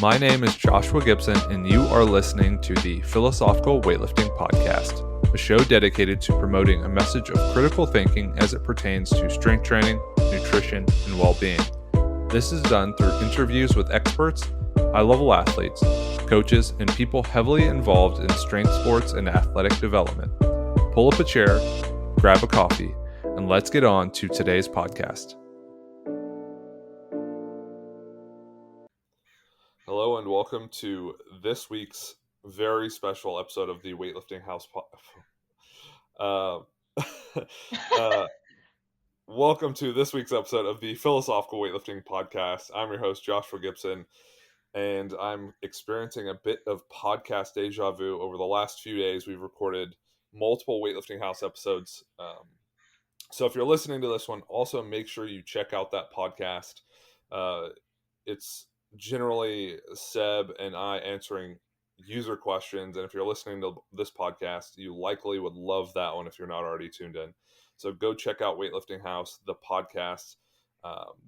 My name is Joshua Gibson, and you are listening to the Philosophical Weightlifting Podcast, a show dedicated to promoting a message of critical thinking as it pertains to strength training, nutrition, and well-being. This is done through interviews with experts, high-level athletes, coaches, and people heavily involved in strength sports and athletic development. Pull up a chair, grab a coffee, and let's get on to today's podcast. Hello and welcome to this week's very special episode of the Weightlifting House. Welcome to this week's episode of the Philosophical Weightlifting Podcast. I'm your host, Joshua Gibson, and I'm experiencing a bit of podcast deja vu. Over the last few days, we've recorded multiple Weightlifting House episodes. So if you're listening to this one, also make sure you check out that podcast. It's generally Seb and I answering user questions. And if you're listening to this podcast, you likely would love that one if you're not already tuned in. So go check out Weightlifting House, the podcast,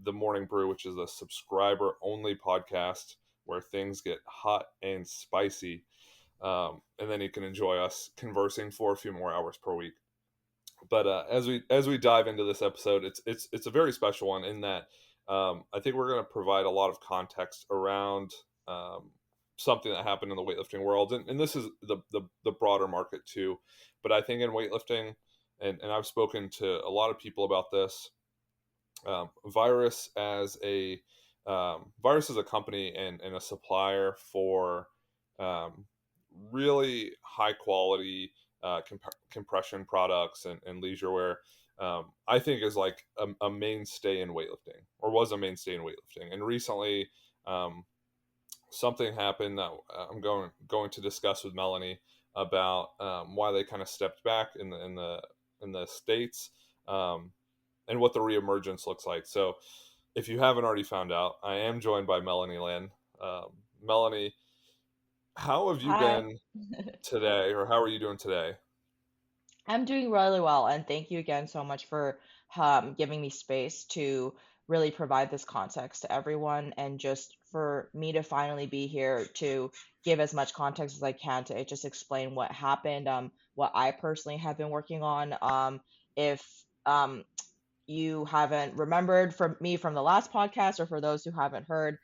The Morning Brew, which is a subscriber-only podcast where things get hot and spicy. And then you can enjoy us conversing for a few more hours per week. But as we dive into this episode, it's a very special one in that I think we're going to provide a lot of context around something that happened in the weightlifting world, and this is the broader market too. But I think in weightlifting, and I've spoken to a lot of people about this, Virus as a company and a supplier for really high quality compression products and leisure wear, I think is like a mainstay in weightlifting, or was a mainstay in weightlifting. And recently, something happened that I'm going to discuss with Melanie about why they kind of stepped back in the States, and what the reemergence looks like. So, if you haven't already found out, I am joined by Melanie Lynn. Melanie, how have you Hi. been today, or how are you doing today? I'm doing really well, and thank you again so much for giving me space to really provide this context to everyone, and just for me to finally be here to give as much context as I can to just explain what happened, what I personally have been working on. If you haven't remembered from me from the last podcast, or for those who haven't heard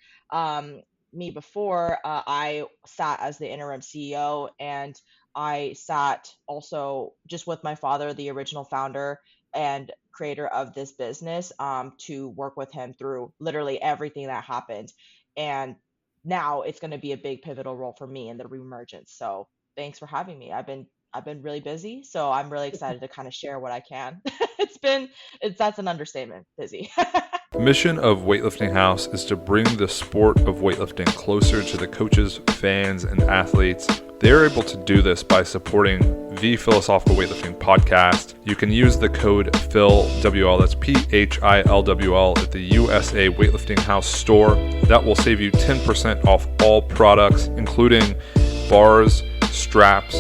me before, I sat as the interim CEO, and I sat also just with my father, the original founder and creator of this business, to work with him through literally everything that happened. And now it's going to be a big pivotal role for me in the reemergence. So thanks for having me. I've been really busy, so I'm really excited to kind of share what I can. That's an understatement, busy. The mission of Weightlifting House is to bring the sport of weightlifting closer to the coaches, fans, and athletes. They're able to do this by supporting the Philosophical Weightlifting Podcast. You can use the code PHILWL, that's PHILWL, at the USA Weightlifting House store. That will save you 10% off all products, including bars, straps,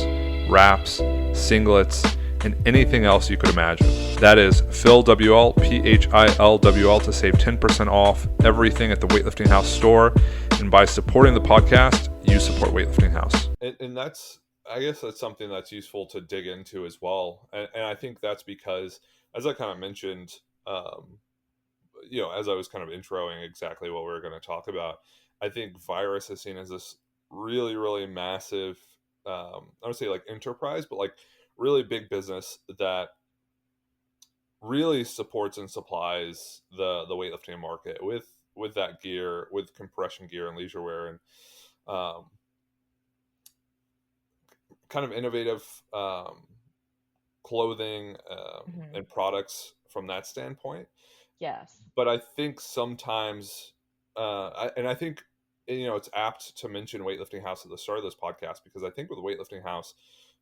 wraps, singlets, and anything else you could imagine. That is PHILWL, PHILWL, to save 10% off everything at the Weightlifting House store. And by supporting the podcast, you support Weightlifting House. And that's, I guess that's something that's useful to dig into as well. And I think that's because, as I kind of mentioned, as I was kind of introing exactly what we were going to talk about, I think Virus is seen as this really, really massive, I would say like enterprise, but like really big business that really supports and supplies the weightlifting market with that gear, with compression gear and leisure wear, and um, kind of innovative clothing Hmm. and products from that standpoint. Yes. But I think sometimes, I think it's apt to mention Weightlifting House at the start of this podcast, because I think with Weightlifting House,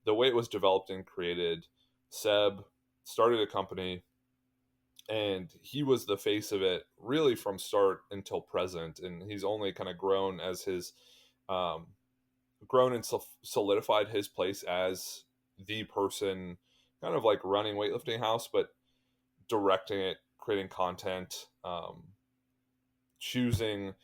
the way it was developed and created, Seb started a company, and he was the face of it really from start until present, and he's only kind of grown as his um, grown and solidified his place as the person kind of like running Weightlifting House, but directing it, creating content, choosing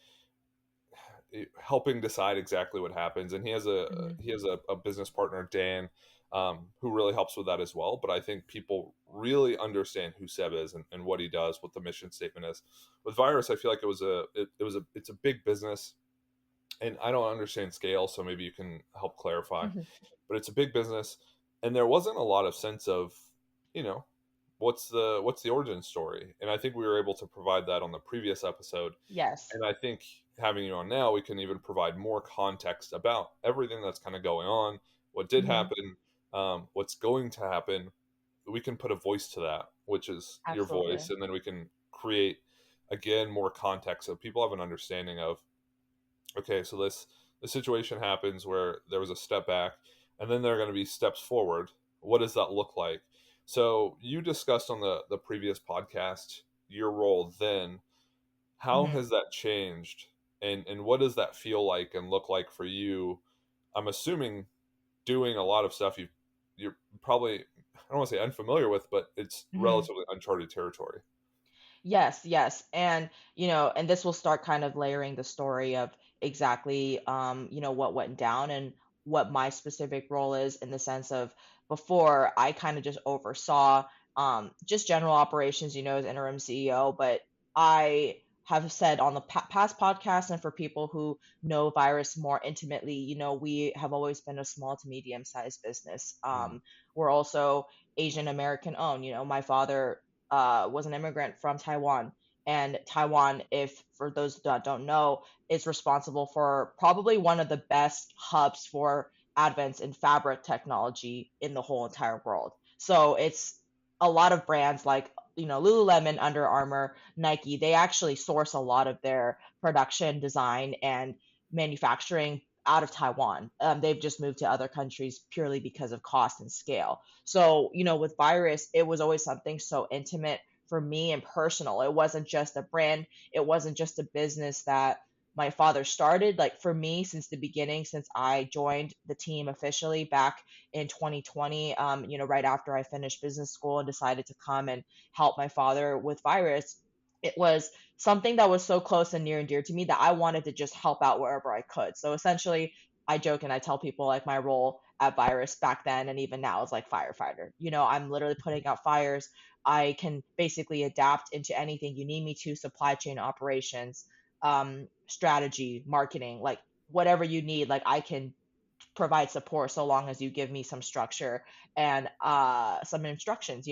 helping decide exactly what happens. And Hmm. he has a business partner, Dan, who really helps with that as well. But I think people really understand who Seb is and what he does, what the mission statement is. With Virus, I feel like it's a big business, and I don't understand scale, so maybe you can help clarify. Hmm. But it's a big business, and there wasn't a lot of sense of, you know, what's the origin story, and I think we were able to provide that on the previous episode. Yes. And I think having you on now, we can even provide more context about everything that's kind of going on, what did Hmm. happen, what's going to happen. We can put a voice to that, which is your Absolutely. voice, and then we can create again more context so people have an understanding of, okay, so this the situation happens where there was a step back, and then there are going to be steps forward. What does that look like? So you discussed on the previous podcast your role then. How Hmm. has that changed, and what does that feel like and look like for you? I'm assuming doing a lot of stuff you're probably, I don't want to say unfamiliar with, but it's Hmm. relatively uncharted territory. Yes, yes. And, and this will start kind of layering the story of exactly, what went down and what my specific role is in the sense of before I kind of just oversaw just general operations, as interim CEO, but I have said on the past podcast and for people who know Virus more intimately, we have always been a small to medium sized business. Mm, We're also Asian American owned. My father was an immigrant from Taiwan. And Taiwan, if for those that don't know, is responsible for probably one of the best hubs for advance in fabric technology in the whole entire world. So it's a lot of brands like Lululemon, Under Armour, Nike. They actually source a lot of their production, design, and manufacturing out of Taiwan. They've just moved to other countries purely because of cost and scale. So, with Virus, it was always something so intimate for me and personal. It wasn't just a brand, it wasn't just a business that my father started. Like for me, since the beginning, since I joined the team officially back in 2020, right after I finished business school and decided to come and help my father with Virus, it was something that was so close and near and dear to me that I wanted to just help out wherever I could. So essentially, I joke and I tell people like my role at Virus back then and even now is like firefighter. I'm literally putting out fires. I can basically adapt into anything you need me to, supply chain operations, strategy, marketing, like whatever you need. Like I can provide support so long as you give me some structure and some instructions,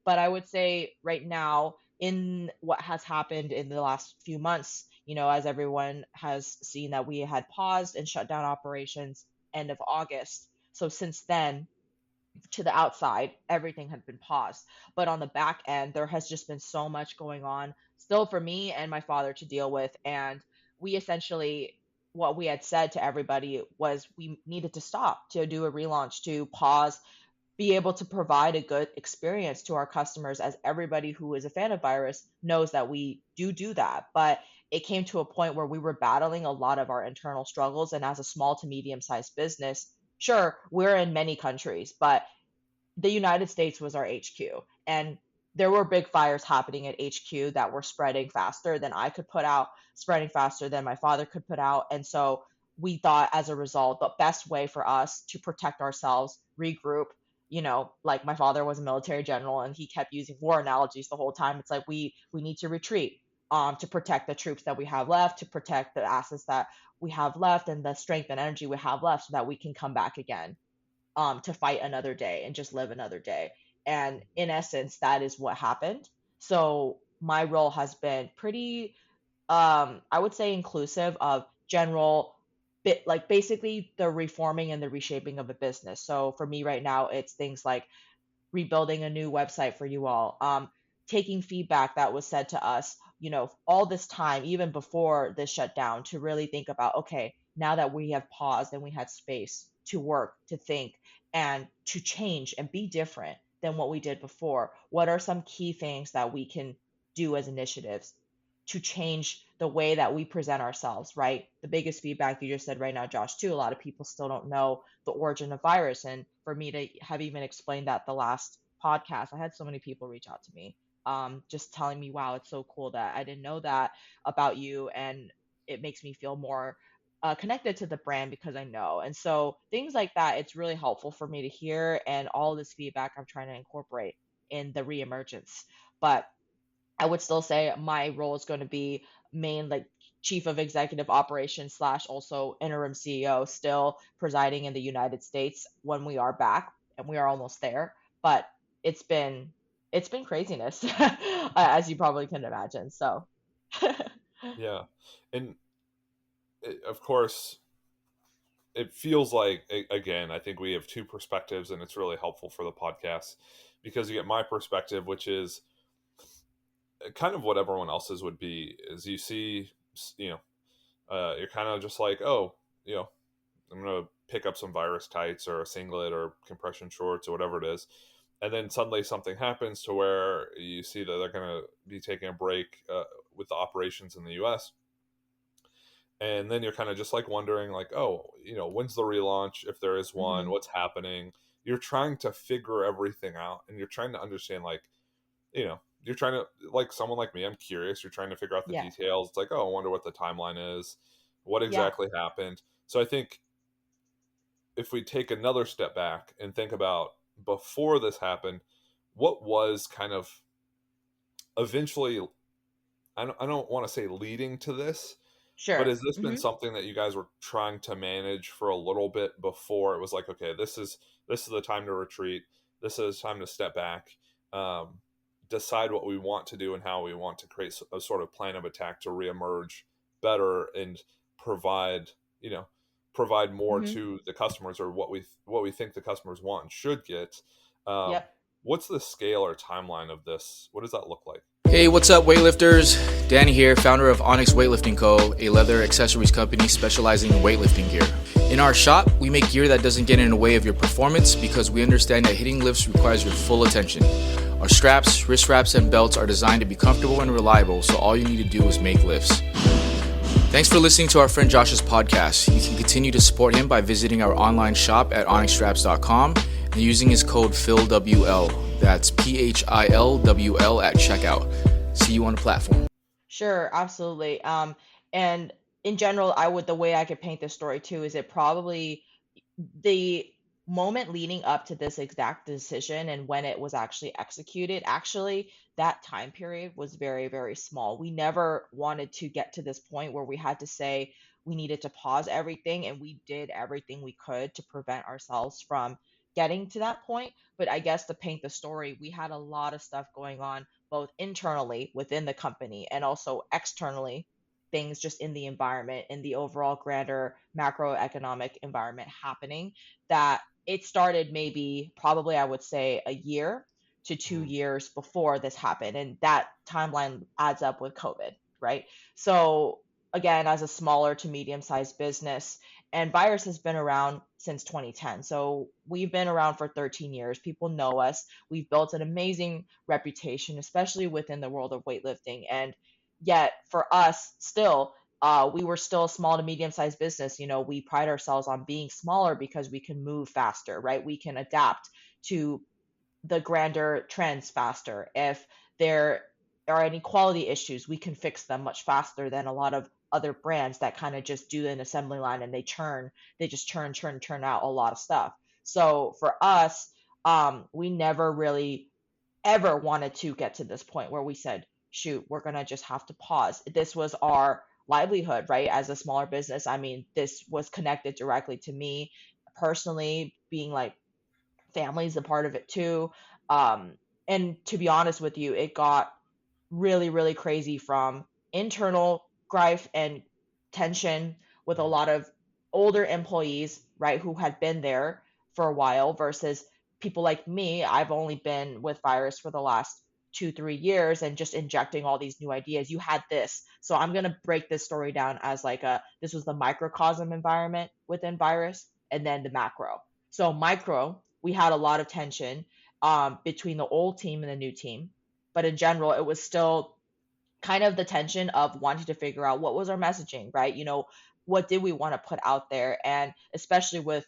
But I would say right now, in what has happened in the last few months, as everyone has seen that we had paused and shut down operations end of August. So since then, to the outside, everything had been paused. But on the back end, there has just been so much going on still for me and my father to deal with. And we essentially, what we had said to everybody was we needed to stop, to do a relaunch, to pause, be able to provide a good experience to our customers, as everybody who is a fan of Virus knows that we do that. But it came to a point where we were battling a lot of our internal struggles. And as a small to medium sized business, sure, we're in many countries, but the United States was our HQ. And there were big fires happening at HQ that were spreading faster than I could put out, spreading faster than my father could put out. And so we thought as a result, the best way for us to protect ourselves, regroup, like my father was a military general and he kept using war analogies the whole time. It's like we need to retreat to protect the troops that we have left, to protect the assets that we have left and the strength and energy we have left so that we can come back again to fight another day and just live another day. And in essence, that is what happened. So my role has been pretty, I would say, inclusive of general bit, like basically the reforming and the reshaping of a business. So for me right now, it's things like rebuilding a new website for you all, taking feedback that was said to us, all this time, even before this shutdown, to really think about, okay, now that we have paused and we had space to work, to think, and to change and be different than what we did before, what are some key things that we can do as initiatives to change the way that we present ourselves, right? The biggest feedback you just said right now, Josh, too, a lot of people still don't know the origin of Virus. And for me to have even explained that the last podcast, I had so many people reach out to me, just telling me, wow, it's so cool that I didn't know that about you. And it makes me feel more connected to the brand because I know. And so things like that, it's really helpful for me to hear. And all this feedback I'm trying to incorporate in the reemergence. But I would still say my role is going to be main like chief of executive operations slash also interim CEO, still presiding in the United States when we are back, and we are almost there. But it's been it's been craziness, as you probably can imagine. So Yeah. And of course, it feels like, again, I think we have two perspectives, and it's really helpful for the podcast because you get my perspective, which is kind of what everyone else's would be. Is you see, you know, you're kind of just like, oh, you know, I'm gonna pick up some virus tights or a singlet or compression shorts or whatever it is, and then suddenly something happens to where you see that they're gonna be taking a break with the operations in the U.S. And then you're kind of just like wondering, like, oh, you know, when's the relaunch, if there is one, hmm what's happening. You're trying to figure everything out, and you're trying to understand, like, you know, you're trying to, like someone like me, I'm curious, you're trying to figure out the yeah, details. It's like, oh, I wonder what the timeline is, what yeah, exactly happened. So I think if we take another step back and think about before this happened, what was kind of eventually, I don't want to say leading to this, but sure. has this been something that you guys were trying to manage for a little bit before it was like, okay, this is the time to retreat, this is time to step back, um, decide what we want to do and how we want to create a sort of plan of attack to reemerge better and provide, you know, provide more hmm to the customers, or what we think the customers want and should get. Um, Yep. what's the scale or timeline of this? What does that look like? Hey, what's up, weightlifters? Danny here, founder of Onyx Weightlifting Co., a leather accessories company specializing in weightlifting gear. In our shop, we make gear that doesn't get in the way of your performance because we understand that hitting lifts requires your full attention. Our straps, wrist wraps, and belts are designed to be comfortable and reliable, so all you need to do is make lifts. Thanks for listening to our friend Josh's podcast. You can continue to support him by visiting our online shop at onyxstraps.com and using his code PHILWL. That's PHILWL at checkout. See you on the platform. Sure, absolutely. And in general, the way I could paint this story too is it probably the moment leading up to this exact decision and when it was actually executed, actually, that time period was very, very small. We never wanted to get to this point where we had to say we needed to pause everything, and we did everything we could to prevent ourselves from getting to that point. But I guess to paint the story, we had a lot of stuff going on, both internally within the company and also externally, things just in the environment, in the overall grander macroeconomic environment happening, that it started maybe probably I would say a year to two Mm, years before this happened. And that timeline adds up with COVID, right? So again, as a smaller to medium sized business, and Virus has been around since 2010. So we've been around for 13 years. People know us. We've built an amazing reputation, especially within the world of weightlifting. And yet for us still, we were still a small to medium sized business. You know, we pride ourselves on being smaller because we can move faster, right? We can adapt to the grander trends faster. If there are any quality issues, we can fix them much faster than a lot of other brands that kind of just do an assembly line and they just churn out a lot of stuff. So for us, we never really ever wanted to get to this point where we said, shoot, we're going to just have to pause. This was our livelihood, right? As a smaller business. I mean, this was connected directly to me personally, being like family's a part of it too. Um, and to be honest with you, it got really, really crazy from internal grief and tension with a mm, lot of older employees, right, who had been there for a while versus people like me. I've only been with Virus for the last 2, 3 years and just injecting all these new ideas. You had this. So I'm going to break this story down as like this was the microcosm environment within Virus and then the macro. So micro, we had a lot of tension between the old team and the new team, but in general, it was still kind of the tension of wanting to figure out what was our messaging, right? You know, what did we want to put out there? And especially with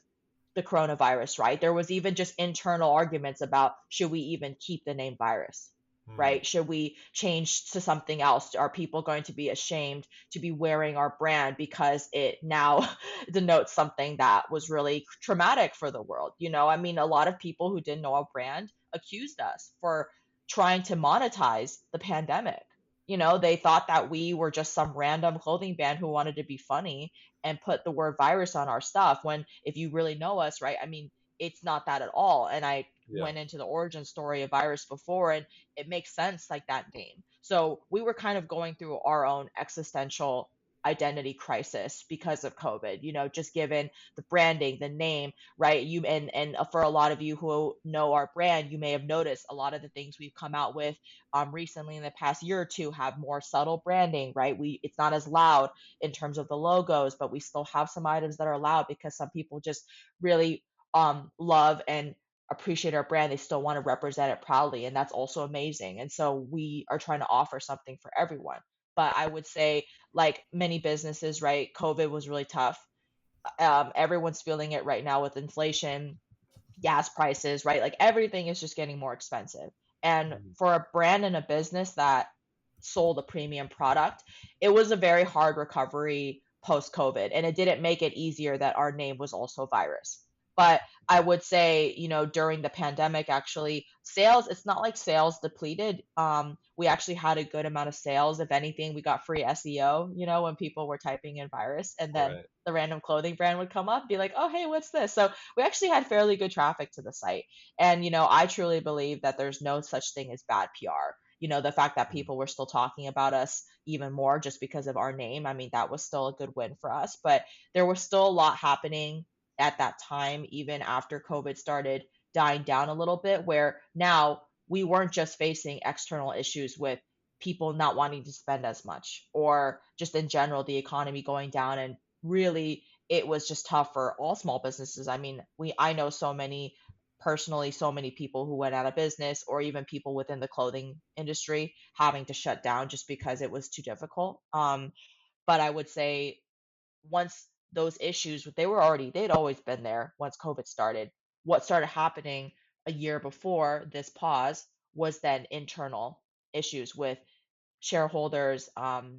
the coronavirus, right? There was even just internal arguments about should we even keep the name virus, Mm. right? Should we change to something else? Are people going to be ashamed to be wearing our brand because it now denotes something that was really traumatic for the world? I mean, a lot of people who didn't know our brand accused us for trying to monetize the pandemic. They thought that we were just some random clothing brand who wanted to be funny and put the word virus on our stuff, when if you really know us, right? I mean, it's not that at all. And I Yeah. went into the origin story of virus before, and it makes sense, like that name. So we were kind of going through our own existential identity crisis because of COVID, just given the branding, the name, right? And for a lot of you who know our brand, you may have noticed a lot of the things we've come out with recently in the past year or two have more subtle branding, right? It's not as loud in terms of the logos, but we still have some items that are loud because some people just really love and appreciate our brand. They still want to represent it proudly, and that's also amazing. And so we are trying to offer something for everyone. But I would say, like many businesses, right, COVID was really tough. Everyone's feeling it right now with inflation, gas prices, right? Like everything is just getting more expensive. And Mm. for a brand and a business that sold a premium product, it was a very hard recovery post COVID. And it didn't make it easier that our name was also Virus. But I would say, during the pandemic, actually, sales, it's not like sales depleted. We actually had a good amount of sales. If anything, we got free SEO, when people were typing in virus, and then Right. the random clothing brand would come up, be like, oh, hey, what's this? So we actually had fairly good traffic to the site. And, I truly believe that there's no such thing as bad PR. The fact that Mm. people were still talking about us even more just because of our name, I mean, that was still a good win for us. But there was still a lot happening at that time, even after COVID started dying down a little bit, where now we weren't just facing external issues with people not wanting to spend as much, or just in general the economy going down, and really it was just tough for all small businesses. I mean, I know so many personally, so many people who went out of business, or even people within the clothing industry having to shut down just because it was too difficult. But I would say, once those issues, they'd always been there once COVID started. What started happening a year before this pause was then internal issues with shareholders,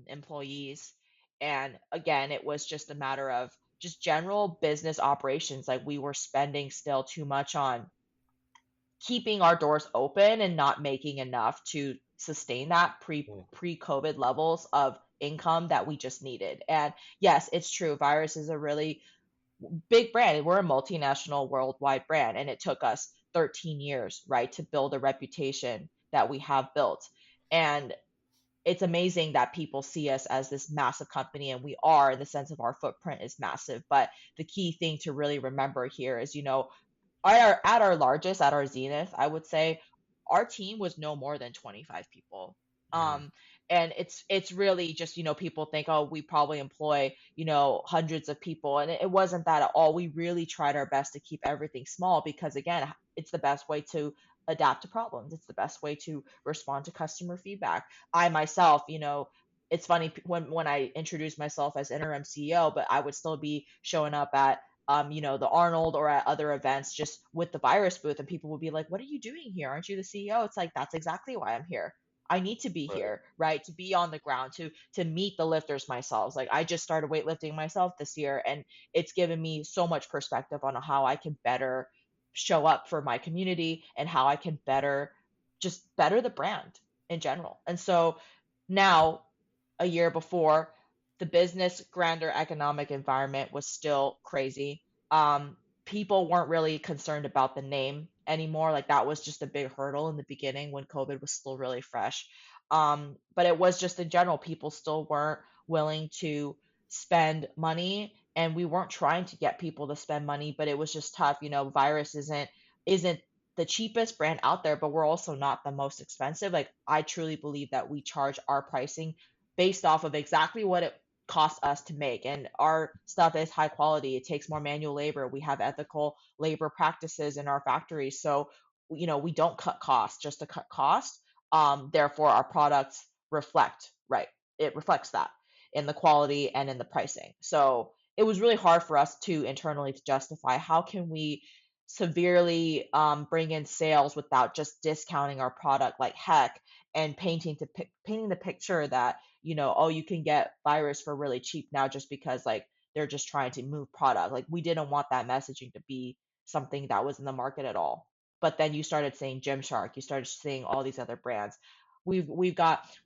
employees. And again, it was just a matter of just general business operations. Like, we were spending still too much on keeping our doors open and not making enough to sustain that Mm. pre-COVID levels of income that we just needed. And yes, it's true. Virus is a really big brand. We're a multinational worldwide brand, and it took us 13 years, right, to build a reputation that we have built. And it's amazing that people see us as this massive company, and we are, in the sense of our footprint is massive. But the key thing to really remember here is, at our largest, at our zenith, I would say our team was no more than 25 people. Mm. Um, and it's really just, people think, oh, we probably employ, hundreds of people. And it wasn't that at all. We really tried our best to keep everything small because, again, it's the best way to adapt to problems. It's the best way to respond to customer feedback. I myself, it's funny, when I introduced myself as interim CEO, but I would still be showing up at the Arnold or at other events just with the virus booth, and people would be like, "What are you doing here? Aren't you the CEO?" It's like, that's exactly why I'm here. I need to be Right. here, right? To be on the ground, to meet the lifters myself. Like, I just started weightlifting myself this year, and it's given me so much perspective on how I can better show up for my community, and how I can better the brand in general. And so now, a year before, the business grander economic environment was still crazy. People weren't really concerned about the name anymore. Like, that was just a big hurdle in the beginning when COVID was still really fresh. But it was just, in general, people still weren't willing to spend money, and we weren't trying to get people to spend money, but it was just tough. Virus isn't the cheapest brand out there, but we're also not the most expensive. Like, I truly believe that we charge our pricing based off of exactly what it costs us to make. And our stuff is high quality. It takes more manual labor. We have ethical labor practices in our factories. So, we don't cut costs just to cut costs. Therefore, our products reflect, right? It reflects that in the quality and in the pricing. So it was really hard for us to internally to justify, how can we severely bring in sales without just discounting our product like heck and painting the picture that, oh, you can get Virus for really cheap now just because like they're just trying to move product. Like we didn't want that messaging to be something that was in the market at all. But then you started seeing Gymshark, you started seeing all these other brands. We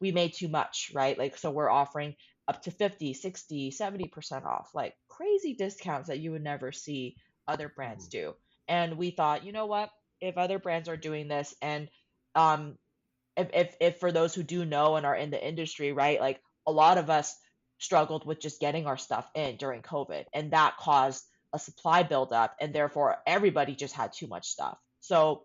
made too much, right? Like so we're offering up to 50, 60, 70% off, like crazy discounts that you would never see other brands Mhm. do. And we thought, you know what? If other brands are doing this, and um, if for those who do know and are in the industry, right? Like a lot of us struggled with just getting our stuff in during COVID, and that caused a supply buildup, and therefore everybody just had too much stuff. So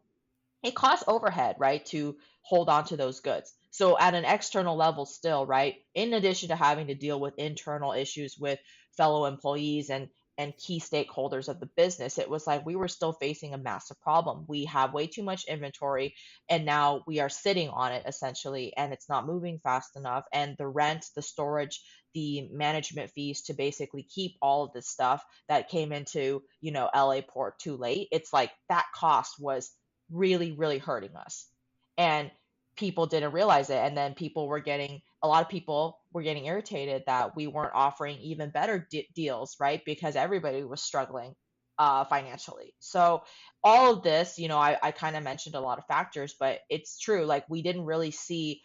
it costs overhead, right, to hold on to those goods. So at an external level still, right, in addition to having to deal with internal issues with fellow employees and key stakeholders of the business, it was like we were still facing a massive problem. We have way too much inventory and now we are sitting on it essentially and it's not moving fast enough, and the rent, the storage, the management fees to basically keep all of this stuff that came into, LA port too late. It's like that cost was really, really hurting us. And people didn't realize it. And then a lot of people were getting irritated that we weren't offering even better deals, right? Because everybody was struggling financially. So all of this, I kind of mentioned a lot of factors, but it's true. Like we didn't really see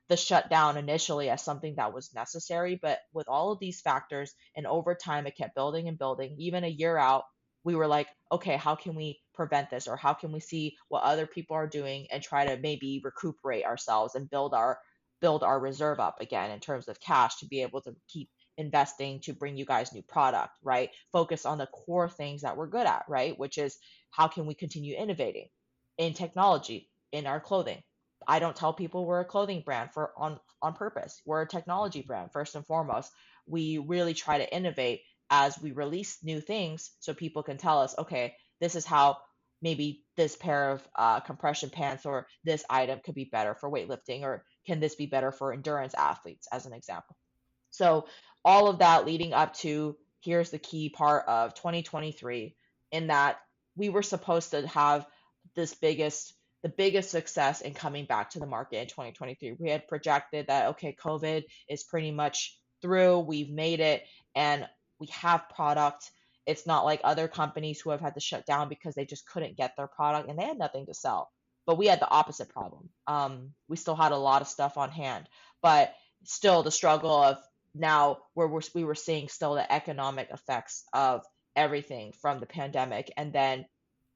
the shutdown initially as something that was necessary, but with all of these factors and over time it kept building and building. Even a year out, we were like, okay, how can we prevent this, or how can we see what other people are doing and try to maybe recuperate ourselves and build our reserve up again in terms of cash to be able to keep investing to bring you guys new product, right? Focus on the core things that we're good at, right? Which is how can we continue innovating in technology, in our clothing. I don't tell people we're a clothing brand for on purpose. We're a technology brand first and foremost. We really try to innovate as we release new things so people can tell us, okay, this is how maybe this pair of compression pants or this item could be better for weightlifting, or can this be better for endurance athletes, as an example. So all of that leading up to here's the key part of 2023, in that we were supposed to have this the biggest success in coming back to the market in 2023. We had projected that okay, COVID is pretty much through, we've made it, and we have product. It's not like other companies who have had to shut down because they just couldn't get their product and they had nothing to sell. But we had the opposite problem. We still had a lot of stuff on hand, but still the struggle of now where we were seeing still the economic effects of everything from the pandemic. And then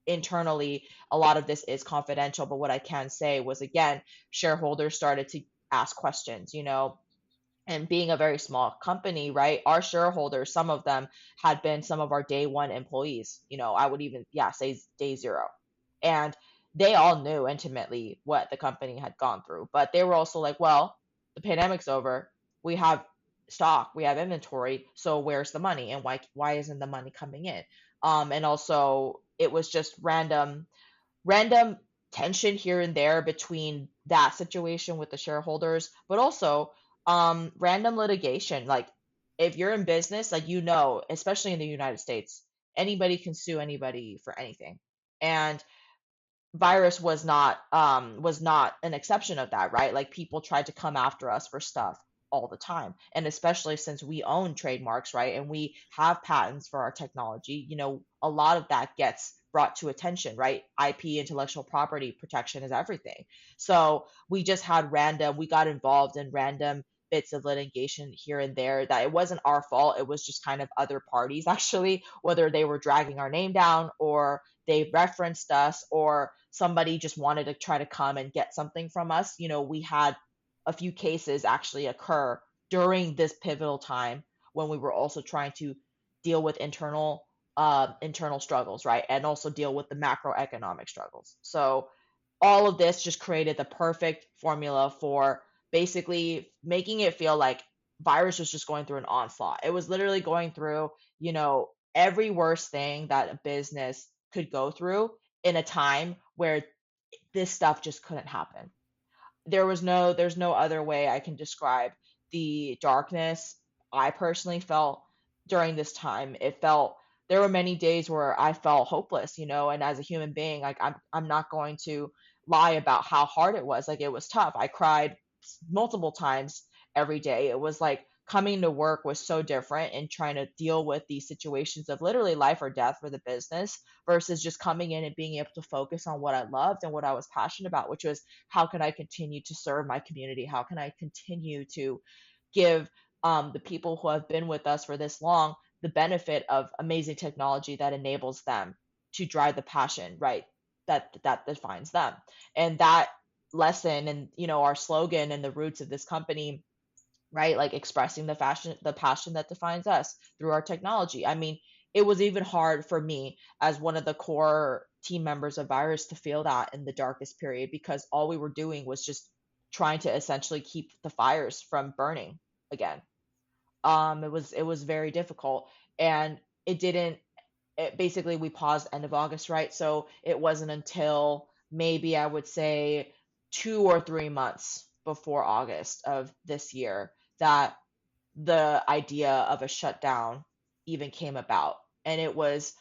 internally, a lot of this is confidential, but what I can say was, again, shareholders started to ask questions, and being a very small company, right? Our shareholders, some of them had been some of our day one employees. I would even, yeah, say day zero. And they all knew intimately what the company had gone through, but they were also like, well, the pandemic's over. We have stock, we have inventory. So where's the money? And why isn't the money coming in? And also it was just random tension here and there between that situation with the shareholders, but also random litigation. Like if you're in business, like especially in the United States, anybody can sue anybody for anything. And Virus was not an exception of that, right? Like people tried to come after us for stuff all the time. And especially since we own trademarks, right? And we have patents for our technology, a lot of that gets brought to attention, right? IP, intellectual property protection, is everything. So we got involved in random bits of litigation here and there that it wasn't our fault. It was just kind of other parties actually, whether they were dragging our name down or they referenced us or somebody just wanted to try to come and get something from us. We had a few cases actually occur during this pivotal time when we were also trying to deal with internal struggles, right? And also deal with the macroeconomic struggles. So all of this just created the perfect formula for basically making it feel like Virus was just going through an onslaught. It was literally going through, every worst thing that a business could go through in a time where this stuff just couldn't happen. There's no other way I can describe the darkness I personally felt during this time. It felt there were many days where I felt hopeless, and as a human being, like I'm not going to lie about how hard it was. Like it was tough. I cried multiple times every day. It was like coming to work was so different and trying to deal with these situations of literally life or death for the business versus just coming in and being able to focus on what I loved and what I was passionate about, which was how can I continue to serve my community? How can I continue to give the people who have been with us for this long the benefit of amazing technology that enables them to drive the passion, right? That defines them. And that lesson and our slogan and the roots of this company, right? Like expressing the passion that defines us through our technology. I mean, it was even hard for me as one of the core team members of Virus to feel that in the darkest period because all we were doing was just trying to essentially keep the fires from burning again. It was very difficult, and it didn't. It basically we paused end of August, right? So it wasn't until maybe I would say 2 or 3 months before August of this year that the idea of a shutdown even came about. And it was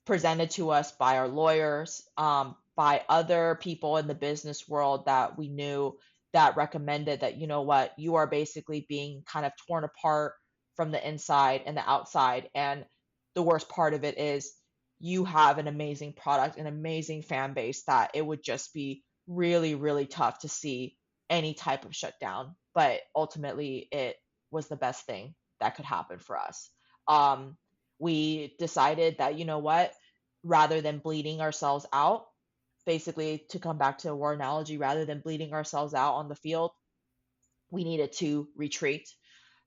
presented to us by our lawyers, by other people in the business world that we knew that recommended that, you know what, you are basically being kind of torn apart from the inside and the outside. And the worst part of it is you have an amazing product, an amazing fan base that it would just be really, really tough to see any type of shutdown. But ultimately, it was the best thing that could happen for us. Um, we decided that, you know what, rather than bleeding ourselves out, basically, to come back to a war analogy, rather than bleeding ourselves out on the field, we needed to retreat,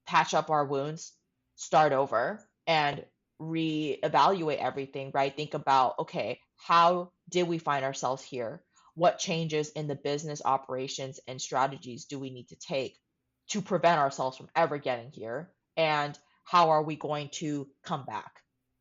patch up our wounds, start over, and reevaluate everything, right? Think about, okay, how did we find ourselves here? What changes in the business operations and strategies do we need to take to prevent ourselves from ever getting here? And how are we going to come back?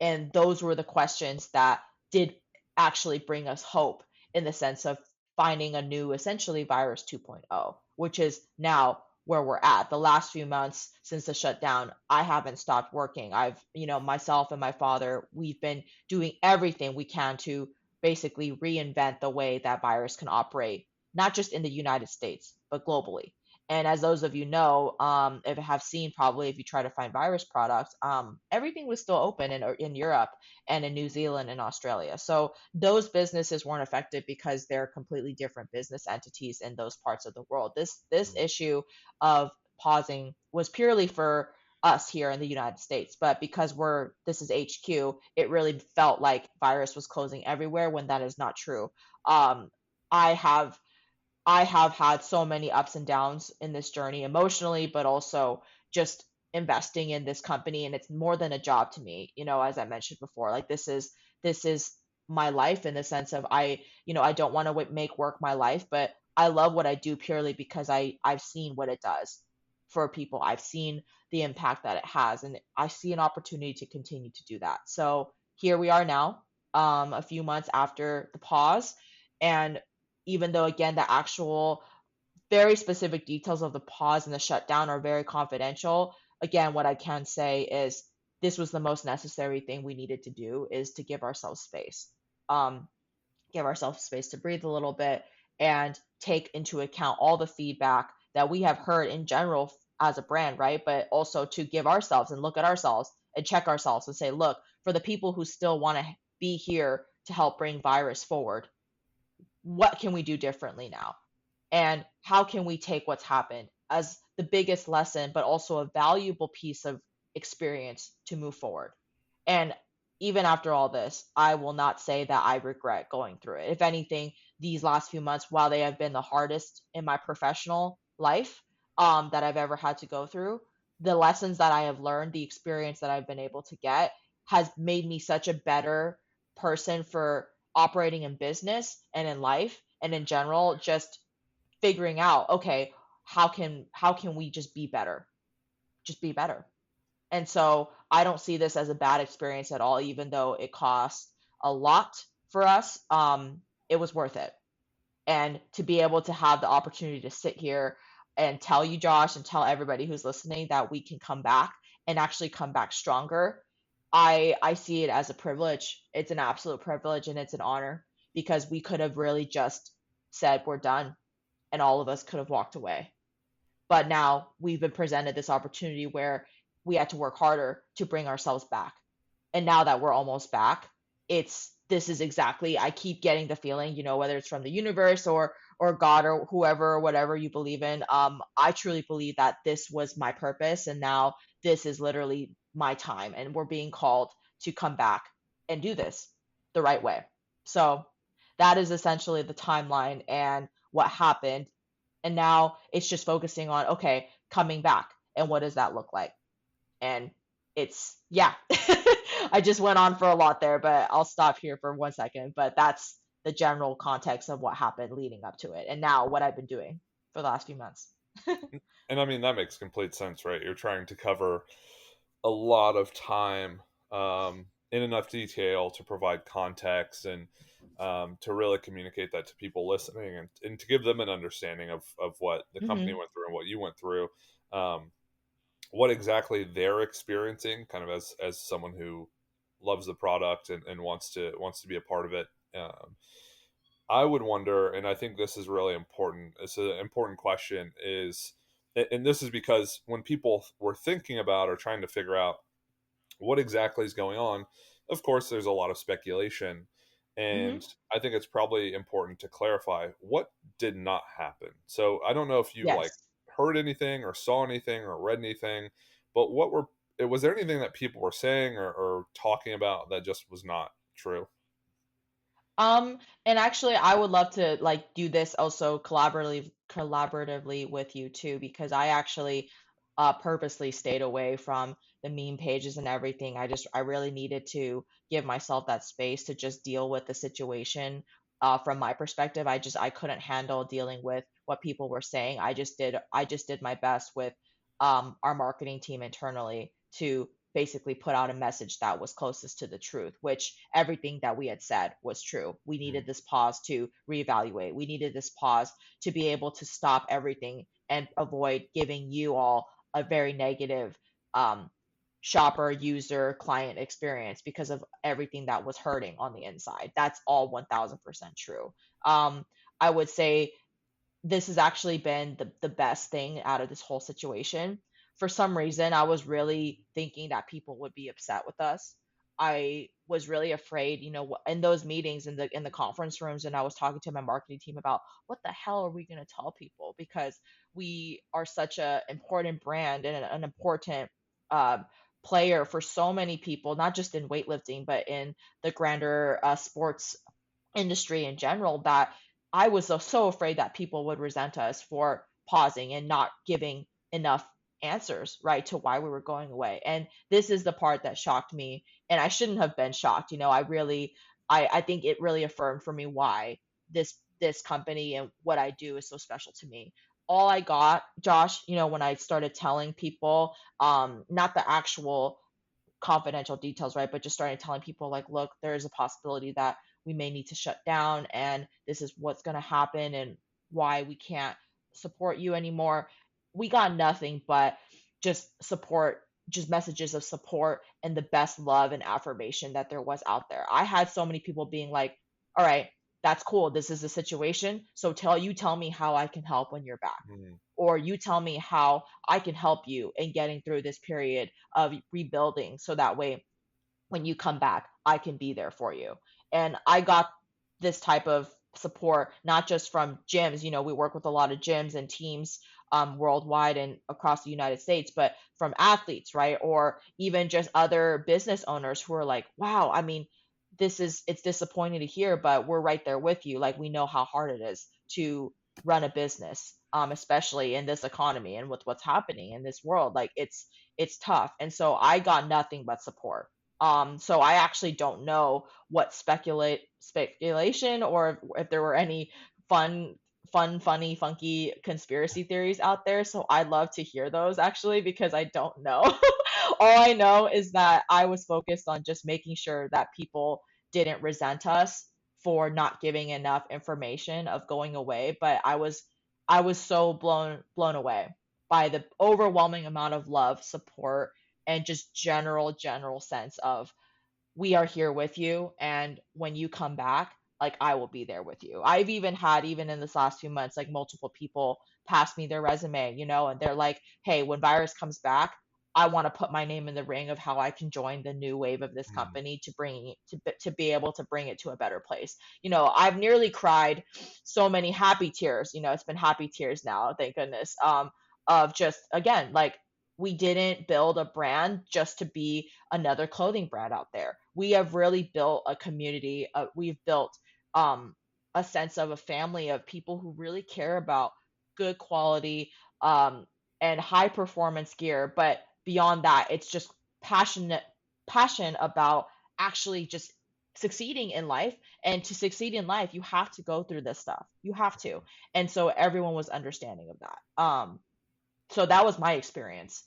And those were the questions that did actually bring us hope in the sense of finding a new, essentially, Virus 2.0, which is now where we're at. The last few months since the shutdown, I haven't stopped working. Myself and my father, we've been doing everything we can to basically reinvent the way that Virus can operate, not just in the United States, but globally. And as those of you know, if have seen probably if you try to find Virus products, everything was still open in Europe and in New Zealand and Australia. So those businesses weren't affected because they're completely different business entities in those parts of the world. This issue of pausing was purely for us here in the United States, but because this is HQ, it really felt like Virus was closing everywhere when that is not true. I have I have had so many ups and downs in this journey emotionally, but also just investing in this company. And it's more than a job to me, as I mentioned before. Like this is my life in the sense of I don't want to make work my life, but I love what I do purely because I've seen what it does for people. I've seen the impact that it has, and I see an opportunity to continue to do that. So here we are now, a few months after the pause, and even though again the actual very specific details of the pause and the shutdown are very confidential, again what I can say is this was the most necessary thing we needed to do, is to um, give ourselves space to breathe a little bit and take into account all the feedback that we have heard in general as a brand, right? But also to give ourselves and look at ourselves and check ourselves and say, look, for the people who still want to be here to help bring Virus forward, what can we do differently now? And how can we take what's happened as the biggest lesson, but also a valuable piece of experience to move forward? And even after all this, I will not say that I regret going through it. If anything, these last few months, while they have been the hardest in my professional life that I've ever had to go through, the lessons that I have learned, the experience that I've been able to get has made me such a better person for operating in business and in life and in general, just figuring out, okay, how can we just be better. And so I don't see this as a bad experience at all, even though it cost a lot for us. It was worth it. And to be able to have the opportunity to sit here and tell you, Josh, and tell everybody who's listening that we can come back and actually come back stronger, I see it as a privilege. It's an absolute privilege and it's an honor because we could have really just said we're done and all of us could have walked away. But now we've been presented this opportunity where we had to work harder to bring ourselves back. And now that we're almost back, it's this is exactly I keep getting the feeling, whether it's from the universe or God or whoever or whatever you believe in. I truly believe that this was my purpose and now this is literally my time and we're being called to come back and do this the right way. So that is essentially the timeline and what happened. And now it's just focusing on, okay, coming back and what does that look like? And it's, yeah, I just went on for a lot there, but I'll stop here for 1 second. But that's the general context of what happened leading up to it. And now what I've been doing for the last few months. And I mean, that makes complete sense, right? You're trying to cover a lot of time in enough detail to provide context and to really communicate that to people listening and to give them an understanding of what the company Hmm. went through and what you went through, what exactly they're experiencing, kind of as someone who loves the product and wants to be a part of it. I would wonder, and I think this is really important. It's an important question. And this is because when people were thinking about or trying to figure out what exactly is going on, of course, there's a lot of speculation. Hmm. And I think it's probably important to clarify what did not happen. So I don't know if you like Yes. heard anything or saw anything or read anything, but was there anything that people were saying or talking about that just was not true? And actually I would love to like do this also collaboratively with you too, because I actually purposely stayed away from the meme pages and everything. I really needed to give myself that space to just deal with the situation from my perspective. I couldn't handle dealing with what people were saying. I just did my best with our marketing team internally to basically put out a message that was closest to the truth, which everything that we had said was true. We needed this pause to reevaluate. We needed this pause to be able to stop everything and avoid giving you all a very negative um, shopper, user, client experience because of everything that was hurting on the inside. That's all 1000% true. Um, I would say this has actually been the best thing out of this whole situation. For some reason, I was really thinking that people would be upset with us. I was really afraid, in those meetings in the conference rooms, and I was talking to my marketing team about what the hell are we going to tell people because we are such a important brand and an important uh, player for so many people, not just in weightlifting but in the grander sports industry in general, that I was so afraid that people would resent us for pausing and not giving enough answers, right, to why we were going away. And this is the part that shocked me. And I shouldn't have been shocked. I think it really affirmed for me why this company and what I do is so special to me. All I got, Josh, when I started telling people, not the actual confidential details, right? But just started telling people like, look, there is a possibility that we may need to shut down and this is what's going to happen and why we can't support you anymore. We got nothing but just support, just messages of support and the best love and affirmation that there was out there. I had so many people being like, all right, that's cool. This is the situation. So tell me how I can help when you're back, Mm, or you tell me how I can help you in getting through this period of rebuilding so that way when you come back, I can be there for you. And I got this type of support, not just from gyms. We work with a lot of gyms and teams worldwide and across the United States, but from athletes, right? Or even just other business owners who are like, wow, I mean, it's disappointing to hear, but we're right there with you. Like, we know how hard it is to run a business, especially in this economy and with what's happening in this world. Like, it's tough. And so I got nothing but support. So I actually don't know what speculation or if there were any fun, funny, funky conspiracy theories out there. So I'd love to hear those actually because I don't know. All I know is that I was focused on just making sure that people didn't resent us for not giving enough information of going away. But I was so blown away by the overwhelming amount of love, support, and just general sense of we are here with you, and when you come back, like I will be there with you. I've even had, even in this last few months, like multiple people pass me their resume, and they're like, hey, when Virus comes back, I want to put my name in the ring of how I can join the new wave of this Mm. company to bring to be able to bring it to a better place. I've nearly cried so many happy tears. It's been happy tears now, thank goodness. Of just, again, like, we didn't build a brand just to be another clothing brand out there. We have really built a community. We've built um, a sense of a family of people who really care about good quality um, and high performance gear. But beyond that, it's just passion about actually just succeeding in life. And to succeed in life, you have to go through this stuff. You have to. And so everyone was understanding of that. So that was my experience,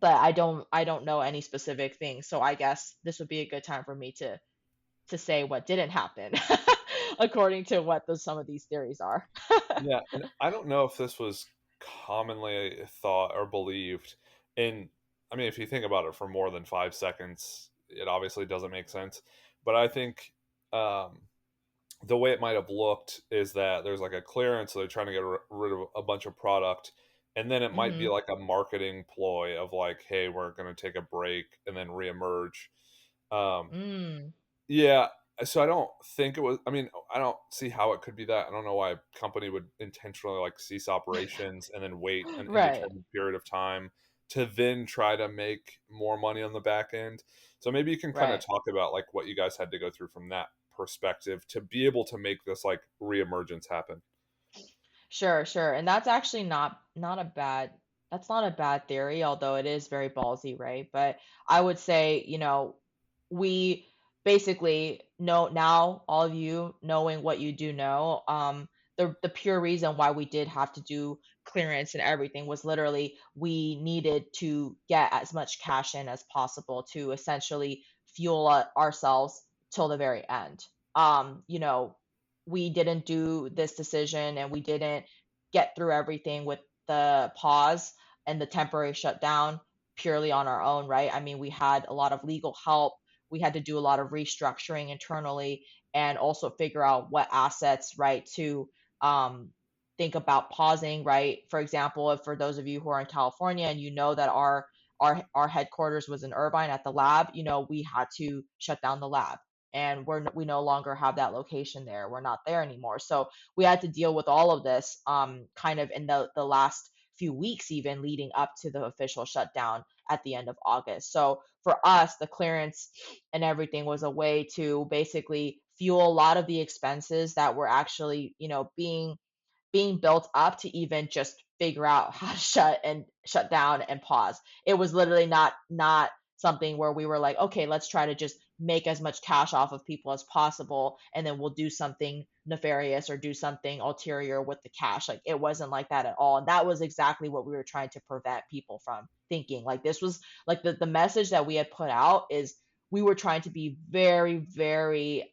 but I don't know any specific things. So I guess this would be a good time for me to say what didn't happen according to what some of these theories are. Yeah, and I don't know if this was commonly thought or believed. And I mean, if you think about it for more than 5 seconds, it obviously doesn't make sense. But I think um, the way it might have looked is that there's like a clearance, so they're trying to get rid of a bunch of product, and then it might be Mhm. like a marketing ploy of like, hey, we're going to take a break and then reemerge. Um, Mm. yeah, so I don't think it was. I mean, I don't see how it could be that. I don't know why a company would intentionally like cease operations and then wait an Right. indeterminate period of time to then try to make more money on the back end. So maybe you can kind of Right. talk about like what you guys had to go through from that perspective to be able to make this like reemergence happen. Sure, sure. And that's actually not a bad that's not a bad theory, although it is very ballsy, right? But I would say, we basically know now, all of you knowing what you do know, the pure reason why we did have to do clearance and everything was literally we needed to get as much cash in as possible to essentially fuel ourselves till the very end. We didn't do this decision and we didn't get through everything with the pause and the temporary shutdown purely on our own, right? I mean, we had a lot of legal help. We had to do a lot of restructuring internally and also figure out what assets, right, to um, think about pausing, right? For example, if for those of you who are in California and you know that our headquarters was in Irvine at the lab, we had to shut down the lab and we no longer have that location there. We're not there anymore. So we had to deal with all of this kind of in the last few weeks, even leading up to the official shutdown at the end of August. So for us, the clearance and everything was a way to basically fuel a lot of the expenses that were actually, being built up to even just figure out how to shut down and pause. It was literally not something where we were like, okay, let's try to just make as much cash off of people as possible and then we'll do something nefarious or do something ulterior with the cash. Like, it wasn't like that at all. And that was exactly what we were trying to prevent people from thinking. Like, this was like the message that we had put out is we were trying to be very, very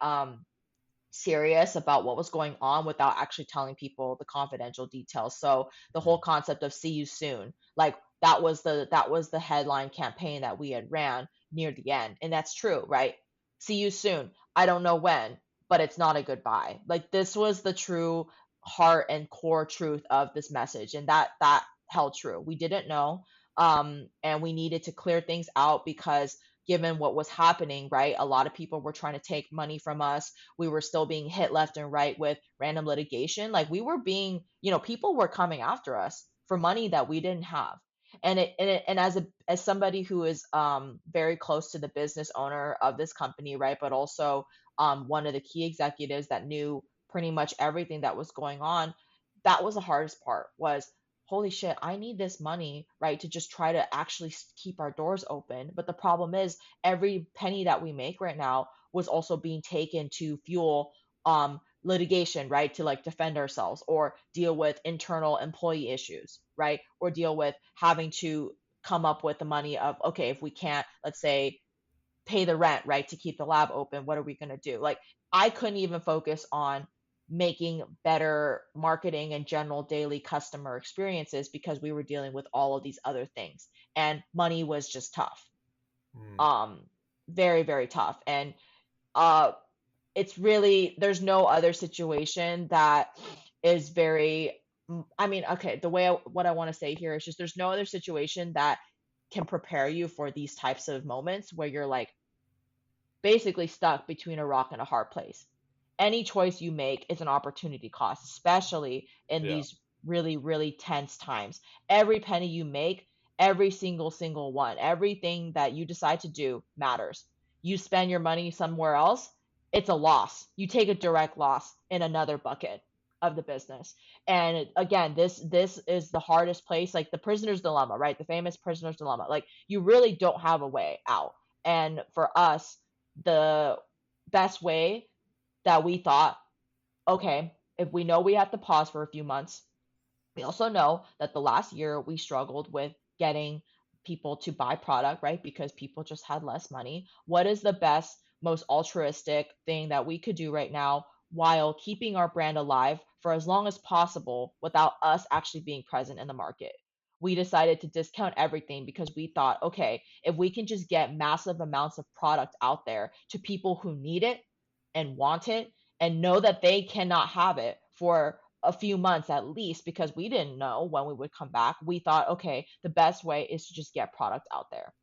serious about what was going on without actually telling people the confidential details. So the whole concept of see you soon, like that was the headline campaign that we had ran near the end. And that's true, right? See you soon. I don't know when, but it's not a goodbye. Like, this was the true heart and core truth of this message, and that held true. We didn't know, and we needed to clear things out because given what was happening, right? A lot of people were trying to take money from us. We were still being hit left and right with random litigation. Like, we were being, people were coming after us for money that we didn't have. And as somebody who is very close to the business owner of this company, right? But also one of the key executives that knew pretty much everything that was going on, that was the hardest part was, holy shit, I need this money, right, to just try to actually keep our doors open. But the problem is, every penny that we make right now was also being taken to fuel litigation, right, to like defend ourselves or deal with internal employee issues, right, or deal with having to come up with the money of, okay, if we can't, let's say, pay the rent, right, to keep the lab open, what are we going to do? Like, I couldn't even focus on making better marketing and general daily customer experiences because we were dealing with all of these other things. And money was just tough. Mm. Um, very, very tough. And uh, it's really, there's no other situation that is very, I mean, okay, what I want to say here is just there's no other situation that can prepare you for these types of moments where you're like basically stuck between a rock and a hard place. Any choice you make is an opportunity cost, especially in Yeah. these really, really tense times. Every penny you make, every single one, everything that you decide to do matters. You spend your money somewhere else, it's a loss. You take a direct loss in another bucket of the business. And again, this is the hardest place, like the prisoner's dilemma, right? The famous prisoner's dilemma. Like you really don't have a way out. And for us, the best way that we thought, okay, if we know we have to pause for a few months, we also know that the last year we struggled with getting people to buy product, right? Because people just had less money. What is the best, most altruistic thing that we could do right now while keeping our brand alive for as long as possible without us actually being present in the market? We decided to discount everything because we thought, okay, if we can just get massive amounts of product out there to people who need it and want it and know that they cannot have it for a few months at least because we didn't know when we would come back. We thought, okay, the best way is to just get product out there.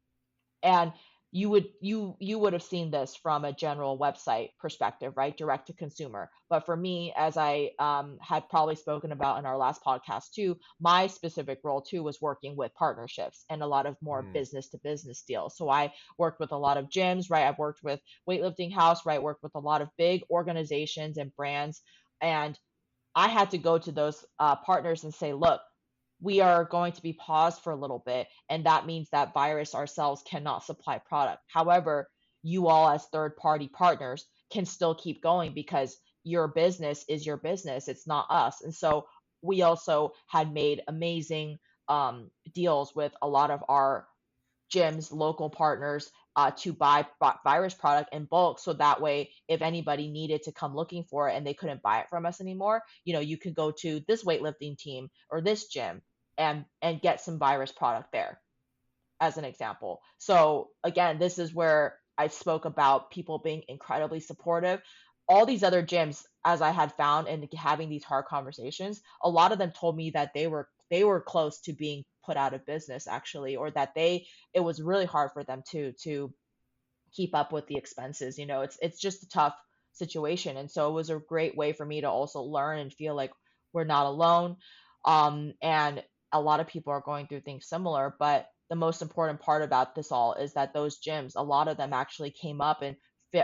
And you would have seen this from a general website perspective, right? Direct to consumer. But for me, as I had probably spoken about in our last podcast too, my specific role too was working with partnerships and a lot of more Mm. business to business deals. So I worked with a lot of gyms, right? I've worked with Weightlifting House, right? Worked with a lot of big organizations and brands. And I had to go to those partners and say, look, we are going to be paused for a little bit, and that means that Virus ourselves cannot supply product. However, you all as third party partners can still keep going because your business is your business. It's not us. And so we also had made amazing deals with a lot of our gyms, local partners, to buy Virus product in bulk. So that way, if anybody needed to come looking for it and they couldn't buy it from us anymore, you could go to this weightlifting team or this gym and get some Virus product there, as an example. So again, this is where I spoke about people being incredibly supportive. All these other gyms, as I had found in having these hard conversations, a lot of them told me that they were close to being put out of business actually, or that it was really hard for them to keep up with the expenses. It's just a tough situation. And so it was a great way for me to also learn and feel like we're not alone. And a lot of people are going through things similar, but the most important part about this all is that those gyms, a lot of them actually came up and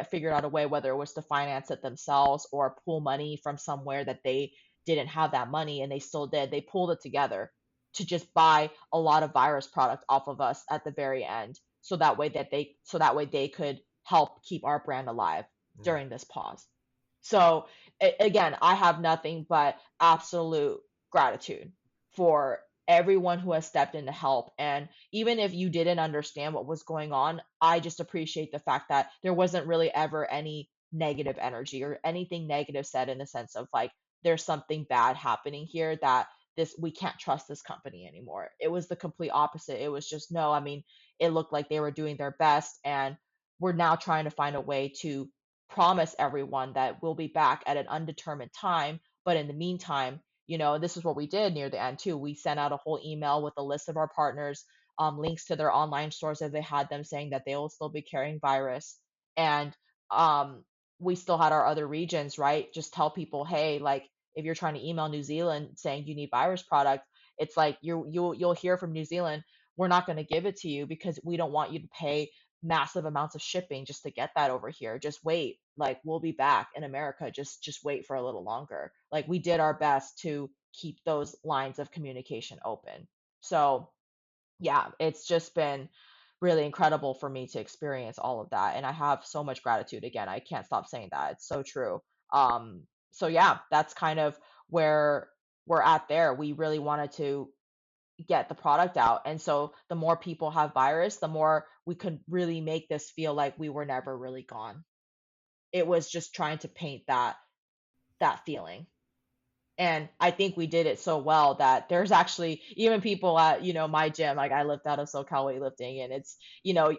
figured out a way, whether it was to finance it themselves or pool money from somewhere that they didn't have that money and they still did. They pulled it together to just buy a lot of Virus product off of us at the very end, so that way they could help keep our brand alive Mm. during this pause. So again, I have nothing but absolute gratitude for everyone who has stepped in to help. And even if you didn't understand what was going on, I just appreciate the fact that there wasn't really ever any negative energy or anything negative said in the sense of like there's something bad happening here that this we can't trust this company anymore. It was the complete opposite. It was just no, I mean, it looked like they were doing their best and we're now trying to find a way to promise everyone that we'll be back at an undetermined time. But in the meantime, this is what we did near the end too. We sent out a whole email with a list of our partners, links to their online stores if they had them, saying that they will still be carrying Virus. And um, we still had our other regions, right? Just tell people, hey, like if you're trying to email New Zealand saying you need Virus product, it's like you'll hear from New Zealand, we're not going to give it to you because we don't want you to pay massive amounts of shipping just to get that over here. Just wait. Like we'll be back in America. Just wait for a little longer. Like we did our best to keep those lines of communication open. So, yeah, it's just been really incredible for me to experience all of that and I have so much gratitude. Again, I can't stop saying that. It's so true. Um so yeah, that's kind of where we're at there. We really wanted to get the product out. And so the more people have Virus, the more we could really make this feel like we were never really gone. It was just trying to paint that that feeling. And I think we did it so well that there's actually even people at, my gym, like I lift out of SoCal weightlifting, and it's,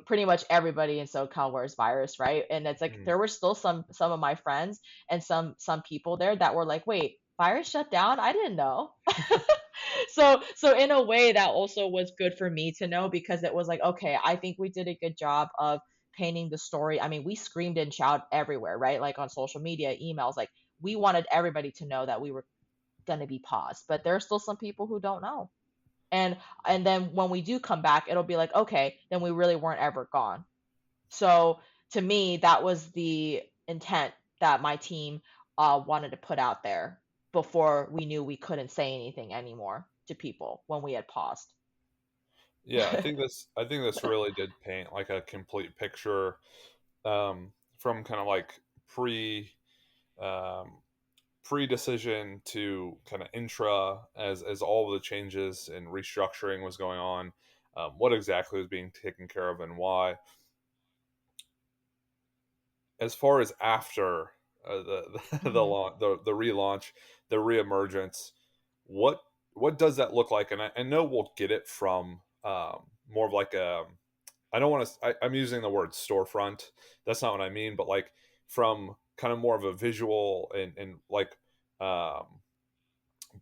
pretty much everybody in SoCal wears Virus, right? And it's like Mm. there were still some of my friends and some people there that were like, wait, Virus shut down? I didn't know. So in a way that also was good for me to know, because it was like, okay, I think we did a good job of painting the story. I mean, we screamed and shouted everywhere, right? Like on social media, emails, like we wanted everybody to know that we were going to be paused, but there are still some people who don't know. And then when we do come back, it'll be like, okay, then we really weren't ever gone. So to me, that was the intent that my team wanted to put out there before we knew we couldn't say anything anymore to people when we had paused. Yeah, I think this really did paint like a complete picture, from kind of like pre um, pre-decision to kind of intra, as all of the changes and restructuring was going on, what exactly was being taken care of and why. As far as after the Hmm. launch, the relaunch, the reemergence, what what does that look like? And I know we'll get it from, more of like a, I don't want to. I'm using the word storefront. That's not what I mean, but like from kind of more of a visual and like, um,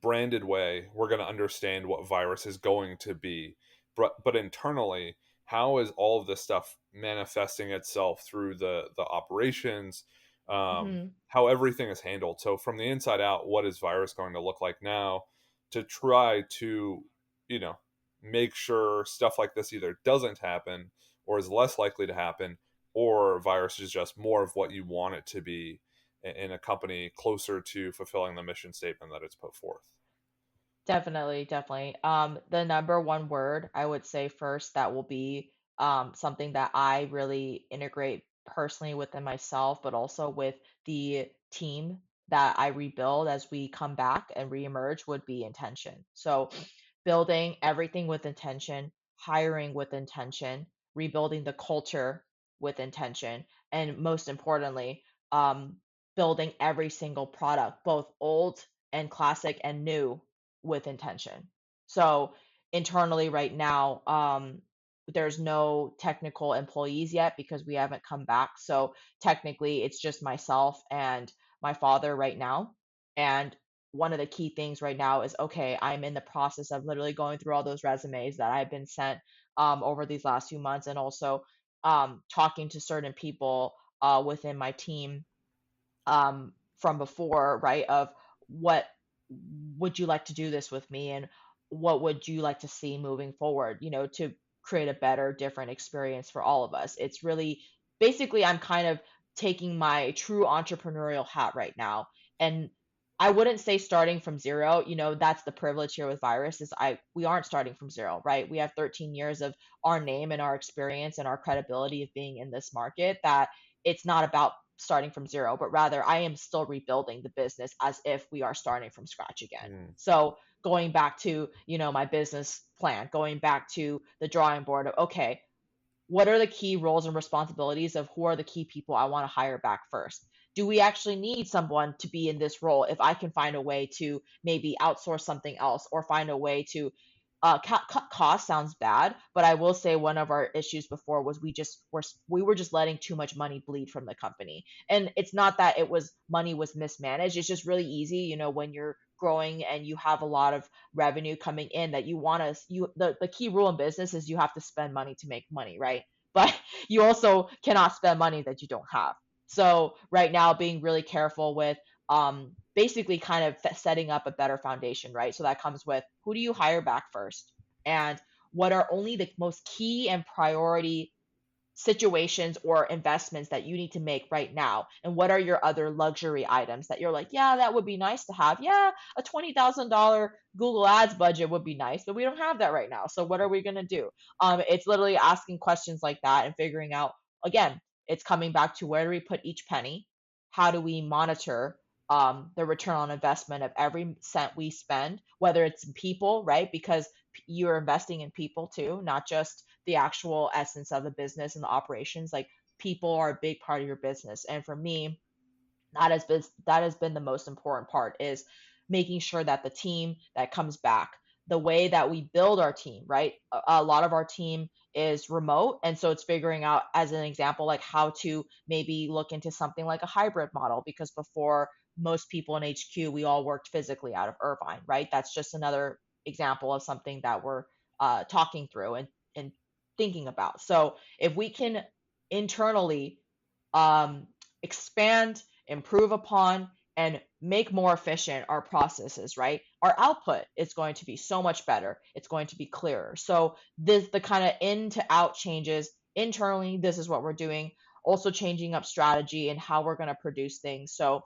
branded way, we're going to understand what Virus is going to be. But internally, how is all of this stuff manifesting itself through the operations? Hmm. How everything is handled. So from the inside out, what is Virus going to look like now, to try to, you know, make sure stuff like this either doesn't happen or is less likely to happen, or Virus is just more of what you want it to be in a company closer to fulfilling the mission statement that it's put forth. Definitely, definitely. The number one word I would say first that will be something that I really integrate personally within myself, but also with the team that I rebuild as we come back and reemerge, would be intention. So, building everything with intention, hiring with intention, rebuilding the culture with intention, and most importantly, um, building every single product, both old and classic and new, with intention. So internally right now, there's no technical employees yet because we haven't come back. So technically, it's just myself and my father right now. And one of the key things right now is, okay, I'm in the process of literally going through all those resumes that I've been sent over these last few months, and also talking to certain people within my team from before, right? Of what would you like to do this with me, and what would you like to see moving forward, to create a better, different experience for all of us. It's really basically, I'm kind of taking my true entrepreneurial hat right now. And I wouldn't say starting from zero. That's the privilege here with Virus, is we aren't starting from zero, right? We have 13 years of our name and our experience and our credibility of being in this market, that it's not about starting from zero, but rather I am still rebuilding the business as if we are starting from scratch again. Mm, So going back to, my business plan, going back to the drawing board of, okay, what are the key roles and responsibilities of who are the key people I want to hire back first? Do we actually need someone to be in this role if I can find a way to maybe outsource something else, or find a way to cut costs? Sounds bad, but I will say one of our issues before was we were just letting too much money bleed from the company. And it's not that money was mismanaged. It's just really easy, when you're growing and you have a lot of revenue coming in, that the key rule in business is you have to spend money to make money, right? But you also cannot spend money that you don't have. So right now, being really careful with basically kind of setting up a better foundation, right? So that comes with, who do you hire back first, and what are only the most key and priority situations or investments that you need to make right now, and what are your other luxury items that you're like, yeah, that would be nice to have. Yeah, a $20,000 Google Ads budget would be nice, but we don't have that right now, so what are we going to do? It's literally asking questions like that and figuring out, again, it's coming back to, where do we put each penny, how do we monitor the return on investment of every cent we spend, whether it's in people, right? Because you're investing in people too, not just the actual essence of the business and the operations. Like, people are a big part of your business. And for me, that has been the most important part, is making sure that the team that comes back, the way that we build our team, right? A lot of our team is remote, and so it's figuring out, as an example, like how to maybe look into something like a hybrid model, because before, most people in HQ, we all worked physically out of Irvine, right? That's just another example of something that we're talking through and thinking about. So if we can internally um, expand, improve upon, and make more efficient our processes, right? Our output is going to be so much better. It's going to be clearer. So the kind of in to out changes internally, this is what we're doing. Also changing up strategy and how we're going to produce things. So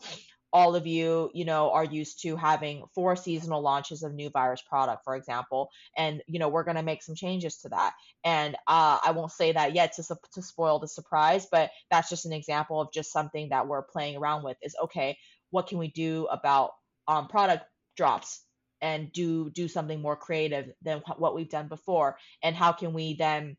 all of you, are used to having 4 seasonal launches of new virus product, for example, and we're going to make some changes to that. And I won't say that yet to spoil the surprise, but that's just an example of just something that we're playing around with. Is okay, what can we do about product drops and do something more creative than what we've done before, and how can we then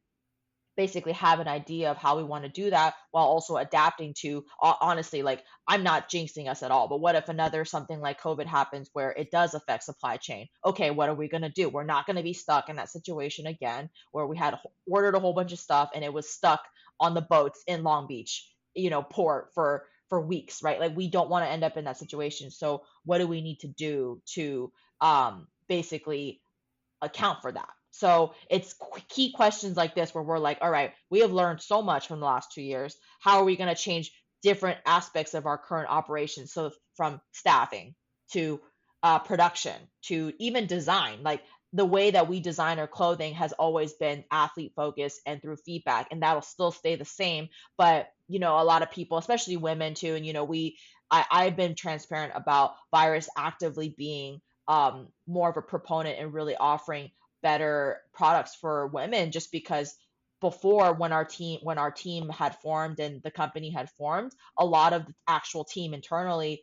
basically have an idea of how we want to do that while also adapting to, honestly, like, I'm not jinxing us at all, but what if another something like COVID happens where it does affect supply chain? Okay, what are we going to do? We're not going to be stuck in that situation again where we had ordered a whole bunch of stuff and it was stuck on the boats in Long Beach, port for weeks, right? Like, we don't want to end up in that situation. So what do we need to do to basically account for that? So it's key questions like this where we're like, all right, we have learned so much from the last 2 years. How are we going to change different aspects of our current operations? So from staffing to production to even design, like the way that we design our clothing has always been athlete focused and through feedback, and that'll still stay the same. But a lot of people, especially women too, and I've been transparent about Virus actively being more of a proponent and really offering better products for women, just because before, when our team had formed and the company had formed, a lot of the actual team internally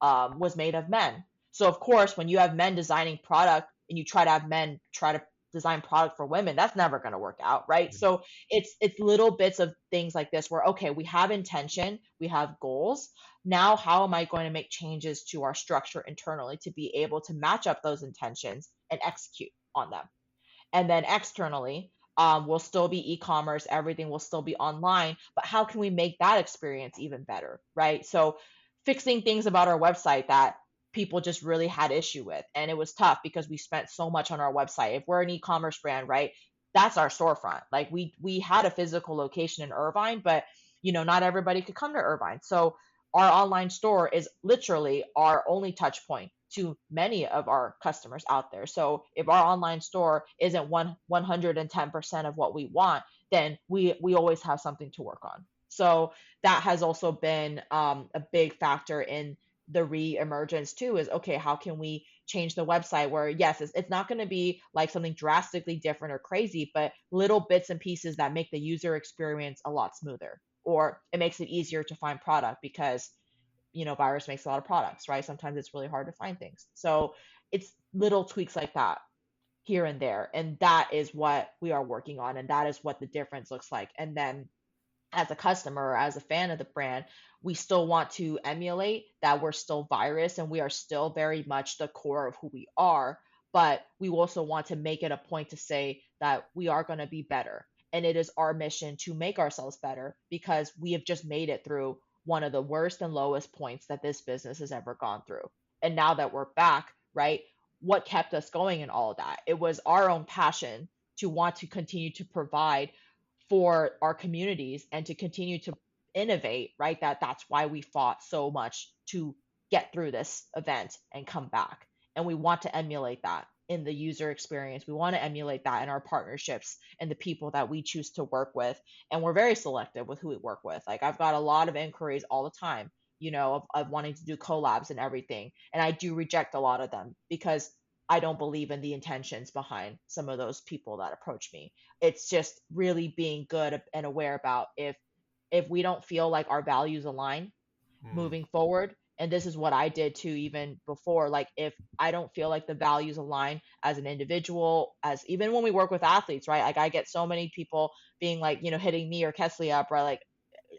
was made of men. So of course, when you have men designing product and you try to have men try to design product for women, that's never going to work out, right? So it's little bits of things like this where, okay, we have intention, we have goals. Now how am I going to make changes to our structure internally to be able to match up those intentions and execute on them? And then externally, will still be e-commerce, everything will still be online, but how can we make that experience even better, right? So fixing things about our website that people just really had issue with, and it was tough because we spent so much on our website. If we're an e-commerce brand, right, that's our storefront. Like, we had a physical location in Irvine, but not everybody could come to Irvine. So our online store is literally our only touch point to many of our customers out there. So if our online store isn't 110% of what we want, then we always have something to work on. So that has also been a big factor in the re-emergence too, is okay, how can we change the website where, yes, it's not going to be like something drastically different or crazy, but little bits and pieces that make the user experience a lot smoother, or it makes it easier to find product because Virus makes a lot of products, right? Sometimes it's really hard to find things. So it's little tweaks like that here and there. And that is what we are working on. And that is what the difference looks like. And then as a customer or as a fan of the brand, we still want to emulate that we're still Virus and we are still very much the core of who we are. But we also want to make it a point to say that we are going to be better. And it is our mission to make ourselves better because we have just made it through one of the worst and lowest points that this business has ever gone through. And now that we're back, right, what kept us going in all of that? It was our own passion to want to continue to provide for our communities and to continue to innovate, right? That's why we fought so much to get through this event and come back. And we want to emulate that in the user experience. We want to emulate that in our partnerships and the people that we choose to work with. And we're very selective with who we work with. Like, I've got a lot of inquiries all the time, of wanting to do collabs and everything. And I do reject a lot of them because I don't believe in the intentions behind some of those people that approach me. It's just really being good and aware about if we don't feel like our values align moving forward. And this is what I did too, even before. Like, if I don't feel like the values align as an individual, as even when we work with athletes, right? Like, I get so many people being like, hitting me or Kesley up, right? Like,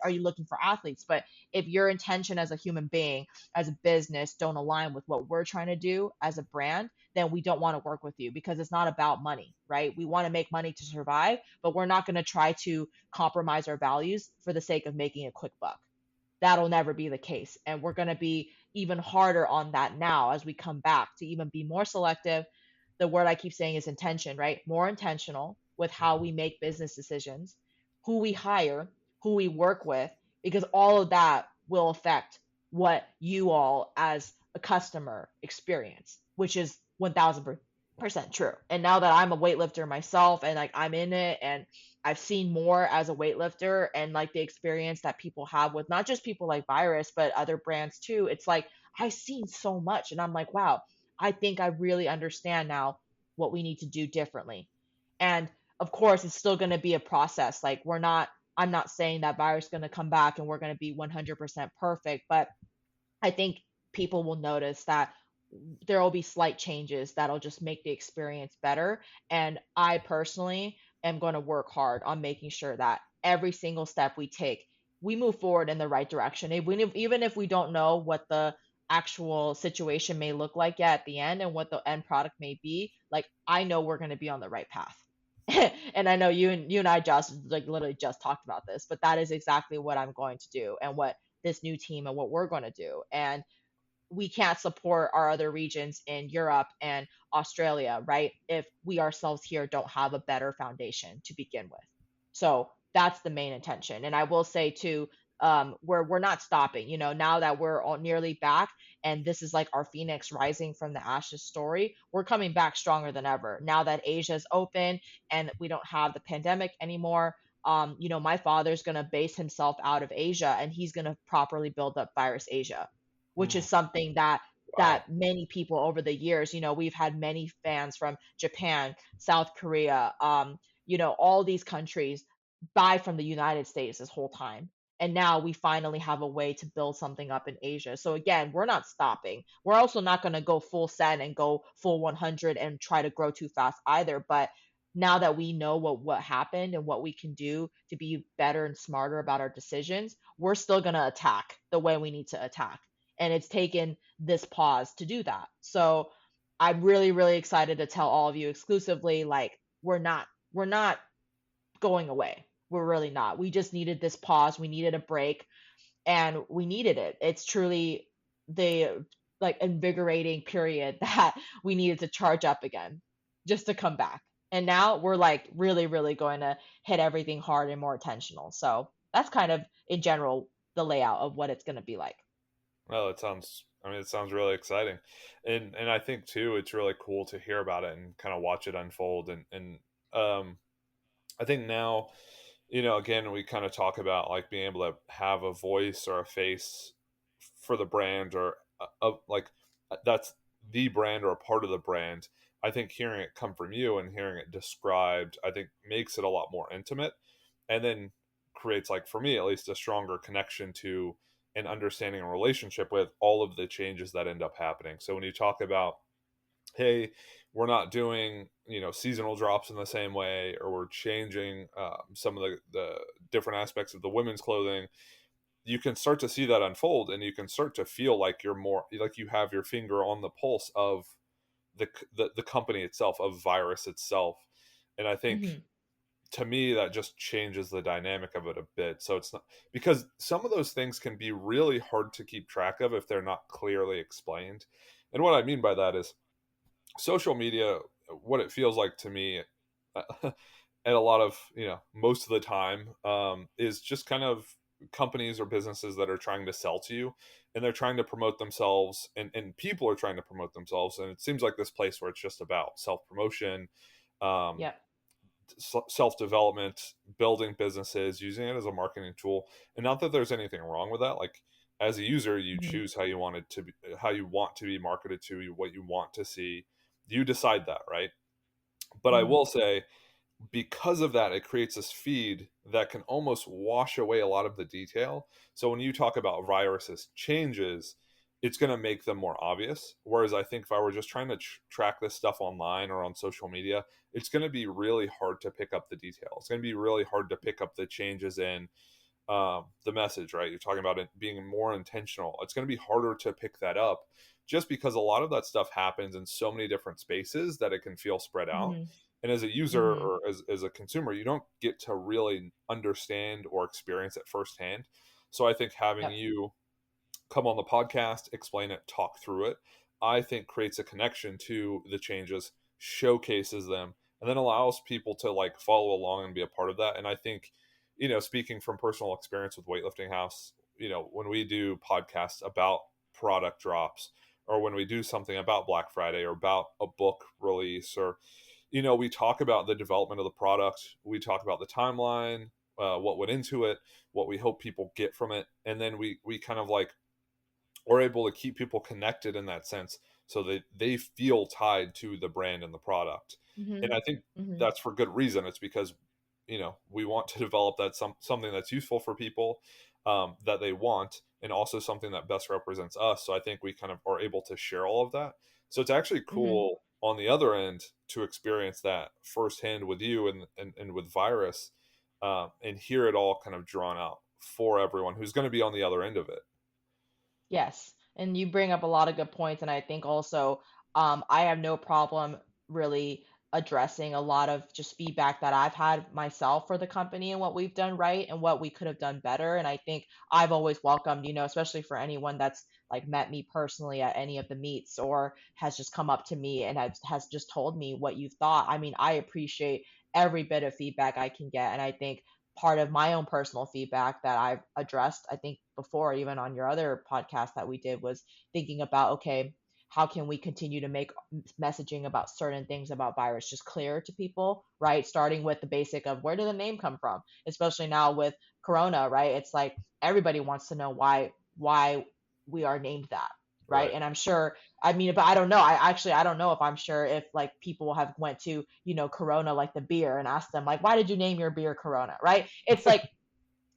are you looking for athletes? But if your intention as a human being, as a business, don't align with what we're trying to do as a brand, then we don't want to work with you, because it's not about money, right? We want to make money to survive, but we're not going to try to compromise our values for the sake of making a quick buck. That'll never be the case. And we're going to be even harder on that now as we come back to even be more selective. The word I keep saying is intention, right? More intentional with how we make business decisions, who we hire, who we work with, because all of that will affect what you all as a customer experience, which is 1000% true. And now that I'm a weightlifter myself and like I'm in it and I've seen more as a weightlifter and like the experience that people have with not just people like Virus, but other brands too. It's like I've seen so much and I'm like, wow, I think I really understand now what we need to do differently. And of course, it's still going to be a process. Like I'm not saying that Virus is going to come back and we're going to be 100% perfect, but I think people will notice that there will be slight changes that'll just make the experience better. And I personally am going to work hard on making sure that every single step we take, we move forward in the right direction. Even if we don't know what the actual situation may look like at the end and what the end product may be, like I know we're going to be on the right path. And I know you and I just like literally just talked about this, but that is exactly what I'm going to do and what this new team and what we're going to do. And we can't support our other regions in Europe and Australia, right? If we ourselves here don't have a better foundation to begin with. So that's the main intention. And I will say too, we're not stopping. You know, now that we're all nearly back, and this is like our phoenix rising from the ashes story, we're coming back stronger than ever. Now that Asia's open and we don't have the pandemic anymore, you know, my father's gonna base himself out of Asia, and he's gonna properly build up Virus Asia, which is something that Wow. many people over the years, you know, we've had many fans from Japan, South Korea, you know, all these countries buy from the United States this whole time. And now we finally have a way to build something up in Asia. So again, we're not stopping. We're also not going to go full send and go full 100 and try to grow too fast either. But now that we know what happened and what we can do to be better and smarter about our decisions, we're still going to attack the way we need to attack. And it's taken this pause to do that. So I'm really, really excited to tell all of you exclusively, like, we're not going away. We're really not. We just needed this pause. We needed a break and we needed it. It's truly the like invigorating period that we needed to charge up again just to come back. And now we're like really, really going to hit everything hard and more intentional. So that's kind of in general the layout of what it's going to be like. Well, it sounds. I mean, it sounds really exciting, and I think too, it's really cool to hear about it and kind of watch it unfold. And um, I think now, you know, again, we kind of talk about like being able to have a voice or a face for the brand or like that's the brand or a part of the brand. I think hearing it come from you and hearing it described, I think makes it a lot more intimate, and then creates, like for me at least, a stronger connection to and understanding a relationship with all of the changes that end up happening. So when you talk about, hey, we're not doing, you know, seasonal drops in the same way, or we're changing some of the different aspects of the women's clothing, you can start to see that unfold, and you can start to feel like you're more like you have your finger on the pulse of the company itself, of Virus itself. And I think Hmm. to me that just changes the dynamic of it a bit. So it's not, because some of those things can be really hard to keep track of if they're not clearly explained. And what I mean by that is social media, what it feels like to me, and a lot of, you know, most of the time, is just kind of companies or businesses that are trying to sell to you, and they're trying to promote themselves, and people are trying to promote themselves, and it seems like this place where it's just about self promotion, um, Yep. self development, building businesses, using it as a marketing tool. And not that there's anything wrong with that. Like as a user, you Hmm. choose how you want it to be, how you want to be marketed to you, what you want to see. You decide that, right? But I Hmm. will say, because of that, it creates this feed that can almost wash away a lot of the detail. So when you talk about viruses changes, it's going to make them more obvious. Whereas I think if I were just trying to track this stuff online or on social media, it's going to be really hard to pick up the detail. It's going to be really hard to pick up the changes in the message, right? You're talking about it being more intentional. It's going to be harder to pick that up just because a lot of that stuff happens in so many different spaces that it can feel spread out. Mhm. And as a user Mhm. or as a consumer, you don't get to really understand or experience it firsthand. So I think having Yep. you come on the podcast, explain it, talk through it, I think creates a connection to the changes, showcases them, and then allows people to like follow along and be a part of that. And I think, speaking from personal experience with Weightlifting House, when we do podcasts about product drops or when we do something about Black Friday or about a book release or, we talk about the development of the product, we talk about the timeline, what went into it, what we hope people get from it, and then we kind of like we're able to keep people connected in that sense so that they feel tied to the brand and the product. And Mhm. I think Mhm. that's for good reason. It's because we want to develop something that's useful for people, that they want, and also something that best represents us. So I think we kind of are able to share all of that. So it's actually Mhm. cool on the other end to experience that firsthand with you and with Virus, and hear it all kind of drawn out for everyone who's going to be on the other end of it. Yes, and you bring up a lot of good points, and I think also I have no problem really addressing a lot of just feedback that I've had myself for the company and what we've done right and what we could have done better. And I think I've always welcomed, especially for anyone that's like met me personally at any of the meets or has just come up to me and has just told me what you've thought. I mean, I appreciate every bit of feedback I can get, and I think part of my own personal feedback that I've addressed, I think before, even on your other podcast that we did, was thinking about, okay, how can we continue to make messaging about certain things about Virus just clearer to people, right? Starting with the basic of where did the name come from, especially now with Corona, right? It's like everybody wants to know why we are named that, right? Right. And I'm sure, I mean, but I don't know. I don't know if I'm sure if like people have went to, Corona, like the beer, and asked them like, why did you name your beer Corona, right? It's like,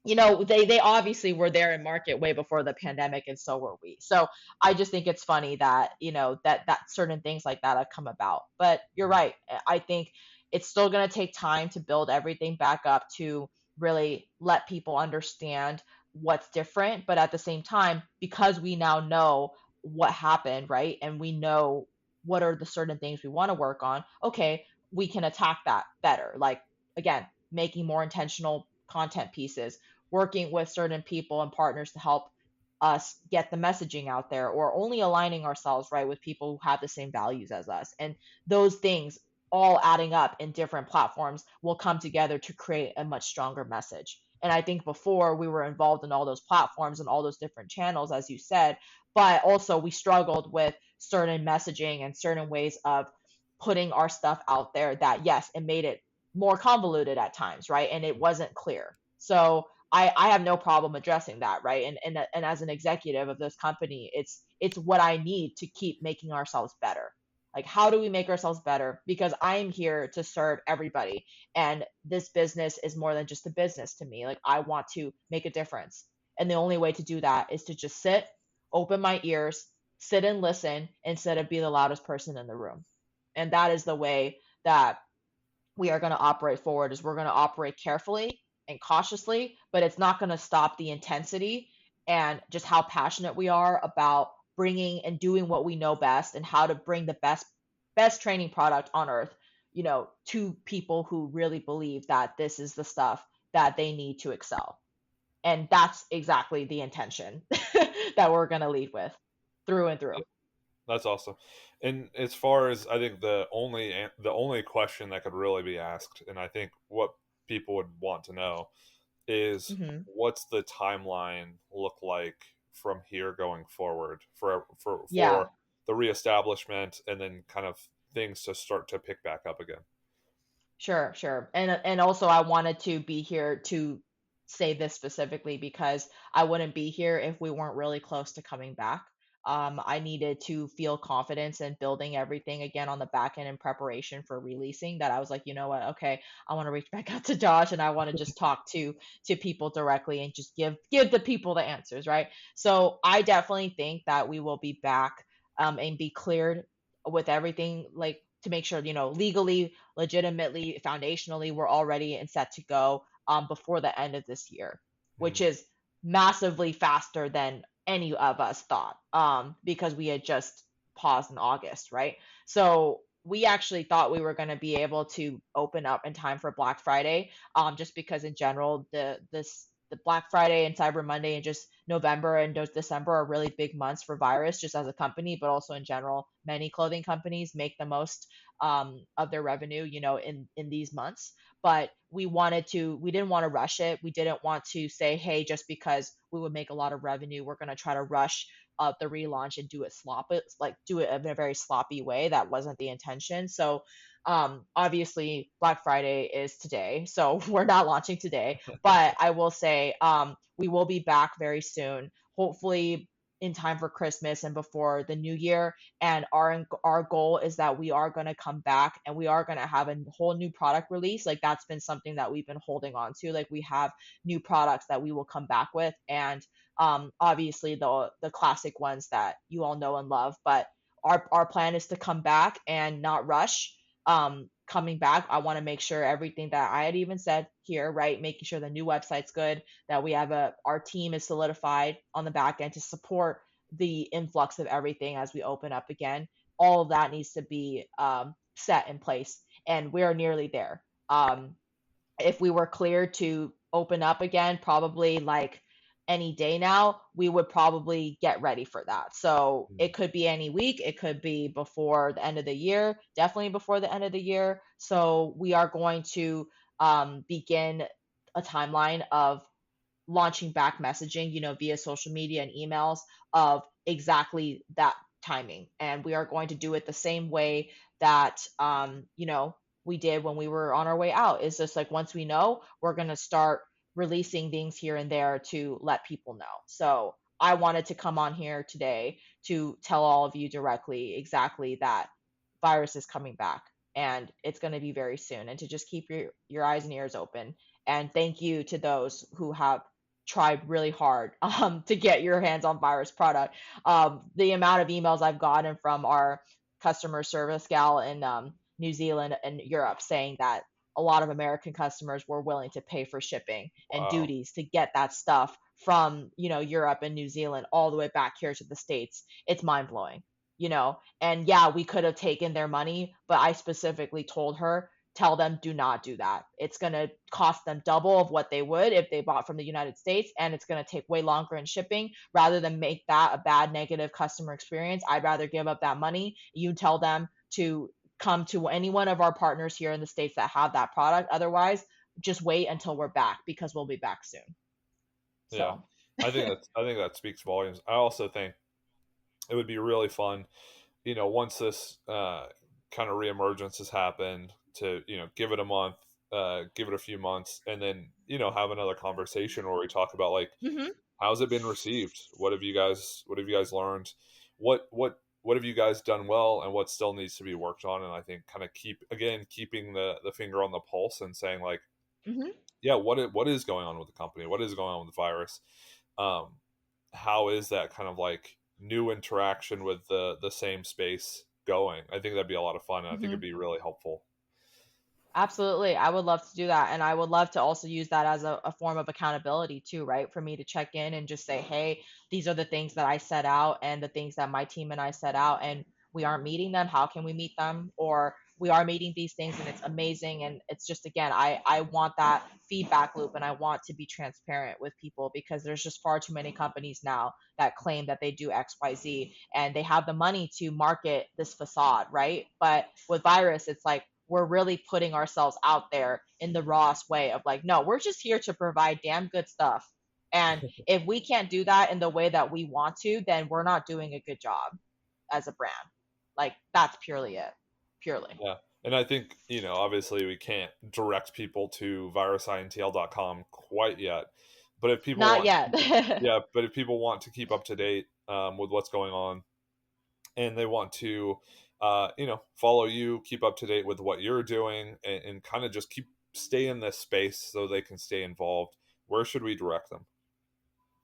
they obviously were there in market way before the pandemic, and so were we. So I just think it's funny that, that certain things like that have come about. But you're right. I think it's still going to take time to build everything back up to really let people understand what's different. But at the same time, because we now know what happened, right? And we know what are the certain things we want to work on, okay, we can attack that better. Like, again, making more intentional content pieces, working with certain people and partners to help us get the messaging out there, or only aligning ourselves right with people who have the same values as us. And those things all adding up in different platforms will come together to create a much stronger message. And I think before we were involved in all those platforms and all those different channels, as you said, but also we struggled with certain messaging and certain ways of putting our stuff out there that, yes, it made it more convoluted at times, right? And it wasn't clear. So I have no problem addressing that, right? And as an executive of this company, it's what I need to keep making ourselves better. Like, how do we make ourselves better? Because I'm here to serve everybody, and this business is more than just a business to me. Like, I want to make a difference, and the only way to do that is to just sit, open my ears, sit and listen instead of be the loudest person in the room. And that is the way that we are going to operate forward. Is we're going to operate carefully and cautiously, but it's not going to stop the intensity and just how passionate we are about bringing and doing what we know best and how to bring the best training product on earth, to people who really believe that this is the stuff that they need to excel. And that's exactly the intention that we're going to lead with through and through. That's awesome. And as far as I think the only question that could really be asked, and I think what people would want to know is Hmm. what's the timeline look like from here going forward for Yeah. the reestablishment and then kind of things to start to pick back up again. Sure, sure. And also I wanted to be here to say this specifically because I wouldn't be here if we weren't really close to coming back. I needed to feel confidence in building everything again on the back end in preparation for releasing that. I was like, you know what? Okay, I want to reach back out to Josh and I want to just talk to people directly and just give the people the answers, right? So I definitely think that we will be back and be cleared with everything, like to make sure, legally, legitimately, foundationally, we're all ready and set to go before the end of this year. which Mhm. is massively faster than any of us thought, because we had just paused in August, right? So we actually thought we were going to be able to open up in time for Black Friday, just because in general the Black Friday and Cyber Monday and just November and December are really big months for Virus, just as a company, but also in general, many clothing companies make the most of their revenue, in these months. But we didn't want to rush it. We didn't want to say, hey, just because we would make a lot of revenue, we're going to try to rush the relaunch and do it in a very sloppy way. That wasn't the intention. So obviously Black Friday is today, so we're not launching today. But I will say, we will be back very soon, hopefully in time for Christmas and before the new year. And our goal is that we are going to come back and we are going to have a whole new product release. Like that's been something that we've been holding on to. Like we have new products that we will come back with, and obviously the classic ones that you all know and love. But our plan is to come back and not rush. Coming back, I want to make sure everything that I had even said here, right? Making sure the new website's good, that we have our team is solidified on the back end to support the influx of everything as we open up again. All of that needs to be set in place, and we're nearly there. If we were clear to open up again, probably like any day now, we would probably get ready for that. So Mhm. it could be any week, it could be before the end of the year, definitely before the end of the year. So we are going to begin a timeline of launching back messaging, via social media and emails of exactly that timing. And we are going to do it the same way that, we did when we were on our way out. Is just like once we know, we're going to start releasing things here and there to let people know. So I wanted to come on here today to tell all of you directly exactly that Virus is coming back and it's going to be very soon, and to just keep your eyes and ears open. And thank you to those who have tried really hard to get your hands on Virus product. The amount of emails I've gotten from our customer service gal in New Zealand and Europe saying that a lot of American customers were willing to pay for shipping and Wow. duties to get that stuff from Europe and New Zealand all the way back here to the States. It's mind blowing. And yeah, we could have taken their money, but I specifically told her, tell them do not do that. It's going to cost them double of what they would if they bought from the United States, and it's going to take way longer in shipping. Rather than make that a bad negative customer experience, I'd rather give up that money. You tell them to come to any one of our partners here in the States that have that product. Otherwise, just wait until we're back, because we'll be back soon. Yeah. So I think that speaks volumes. I also think it would be really fun, once this kind of reemergence has happened, to give it a month, give it a few months, and then have another conversation where we talk about like mhm. how's it been received, what have you guys learned, what have you guys done well, and what still needs to be worked on. And I think kind of keeping the finger on the pulse and saying like, Mhm. yeah, what is going on with the company, what is going on with the virus, um how is that kind of like new interaction with the same space going. I think that'd be a lot of fun, and I think it'd Mhm. be really helpful. Absolutely. I would love to do that. And I would love to also use that as a form of accountability too, right? For me to check in and just say, hey, these are the things that I set out and the things that my team and I set out, and we aren't meeting them. How can we meet them? Or we are meeting these things and it's amazing. And it's just, again, I want that feedback loop, and I want to be transparent with people, because there's just far too many companies now that claim that they do XYZ and they have the money to market this facade, right? But with Virus, it's like, we're really putting ourselves out there in the rawest way of like, no, we're just here to provide damn good stuff. And if we can't do that in the way that we want to, then we're not doing a good job as a brand. Like that's purely it. Purely. Yeah. And I think, obviously we can't direct people to virusintl.com quite yet. But if people Not want, yet. yeah, but if people want to keep up to date with what's going on, and they want to, follow you, keep up to date with what you're doing, and kind of just stay in this space so they can stay involved, where should we direct them?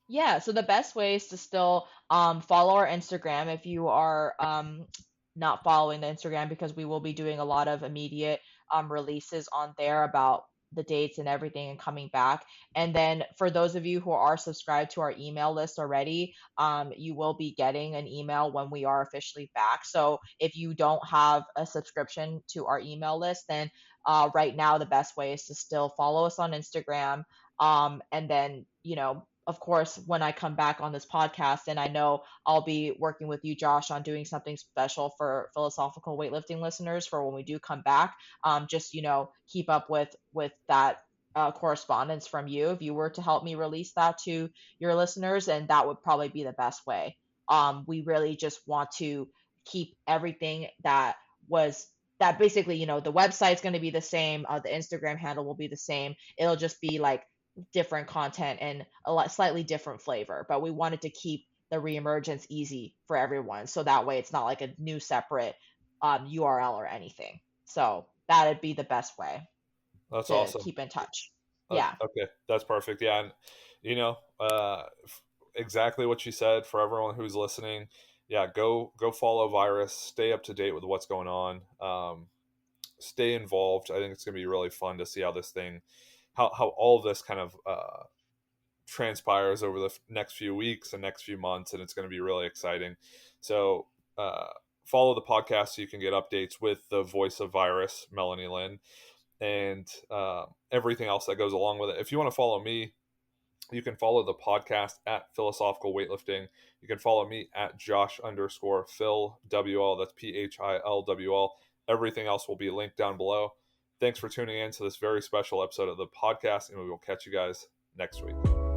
Yeah, so the best way is to still follow our Instagram if you are not following the Instagram, because we will be doing a lot of immediate releases on there about the dates and everything and coming back. And then for those of you who are subscribed to our email list already, you will be getting an email when we are officially back. So if you don't have a subscription to our email list, then right now the best way is to still follow us on Instagram. And then, of course, when I come back on this podcast, and I know I'll be working with you, Josh, on doing something special for philosophical weightlifting listeners for when we do come back. Just keep up with that correspondence from you if you were to help me release that to your listeners, and that would probably be the best way. We really just want to keep everything that basically, the website's going to be the same, the Instagram handle will be the same. It'll just be like different content and slightly different flavor, but we wanted to keep the reemergence easy for everyone, so that way it's not like a new separate URL or anything. So that'd be the best way That's to awesome. keep in touch. Yeah. Okay, that's perfect. Yeah, and exactly what you said for everyone who's listening. Yeah, go follow Virus. Stay up to date with what's going on. Stay involved. I think it's gonna be really fun to see how this thing, how all of this kind of transpires over the next few weeks and next few months, and it's going to be really exciting. So follow the podcast so you can get updates with the voice of Virus, Melanie Lynn, and everything else that goes along with it. If you want to follow me, you can follow the podcast at Philosophical Weightlifting. You can follow me at Josh_Phil WL. That's PHILWL. Everything else will be linked down below. Thanks for tuning in to this very special episode of the podcast, and we will catch you guys next week.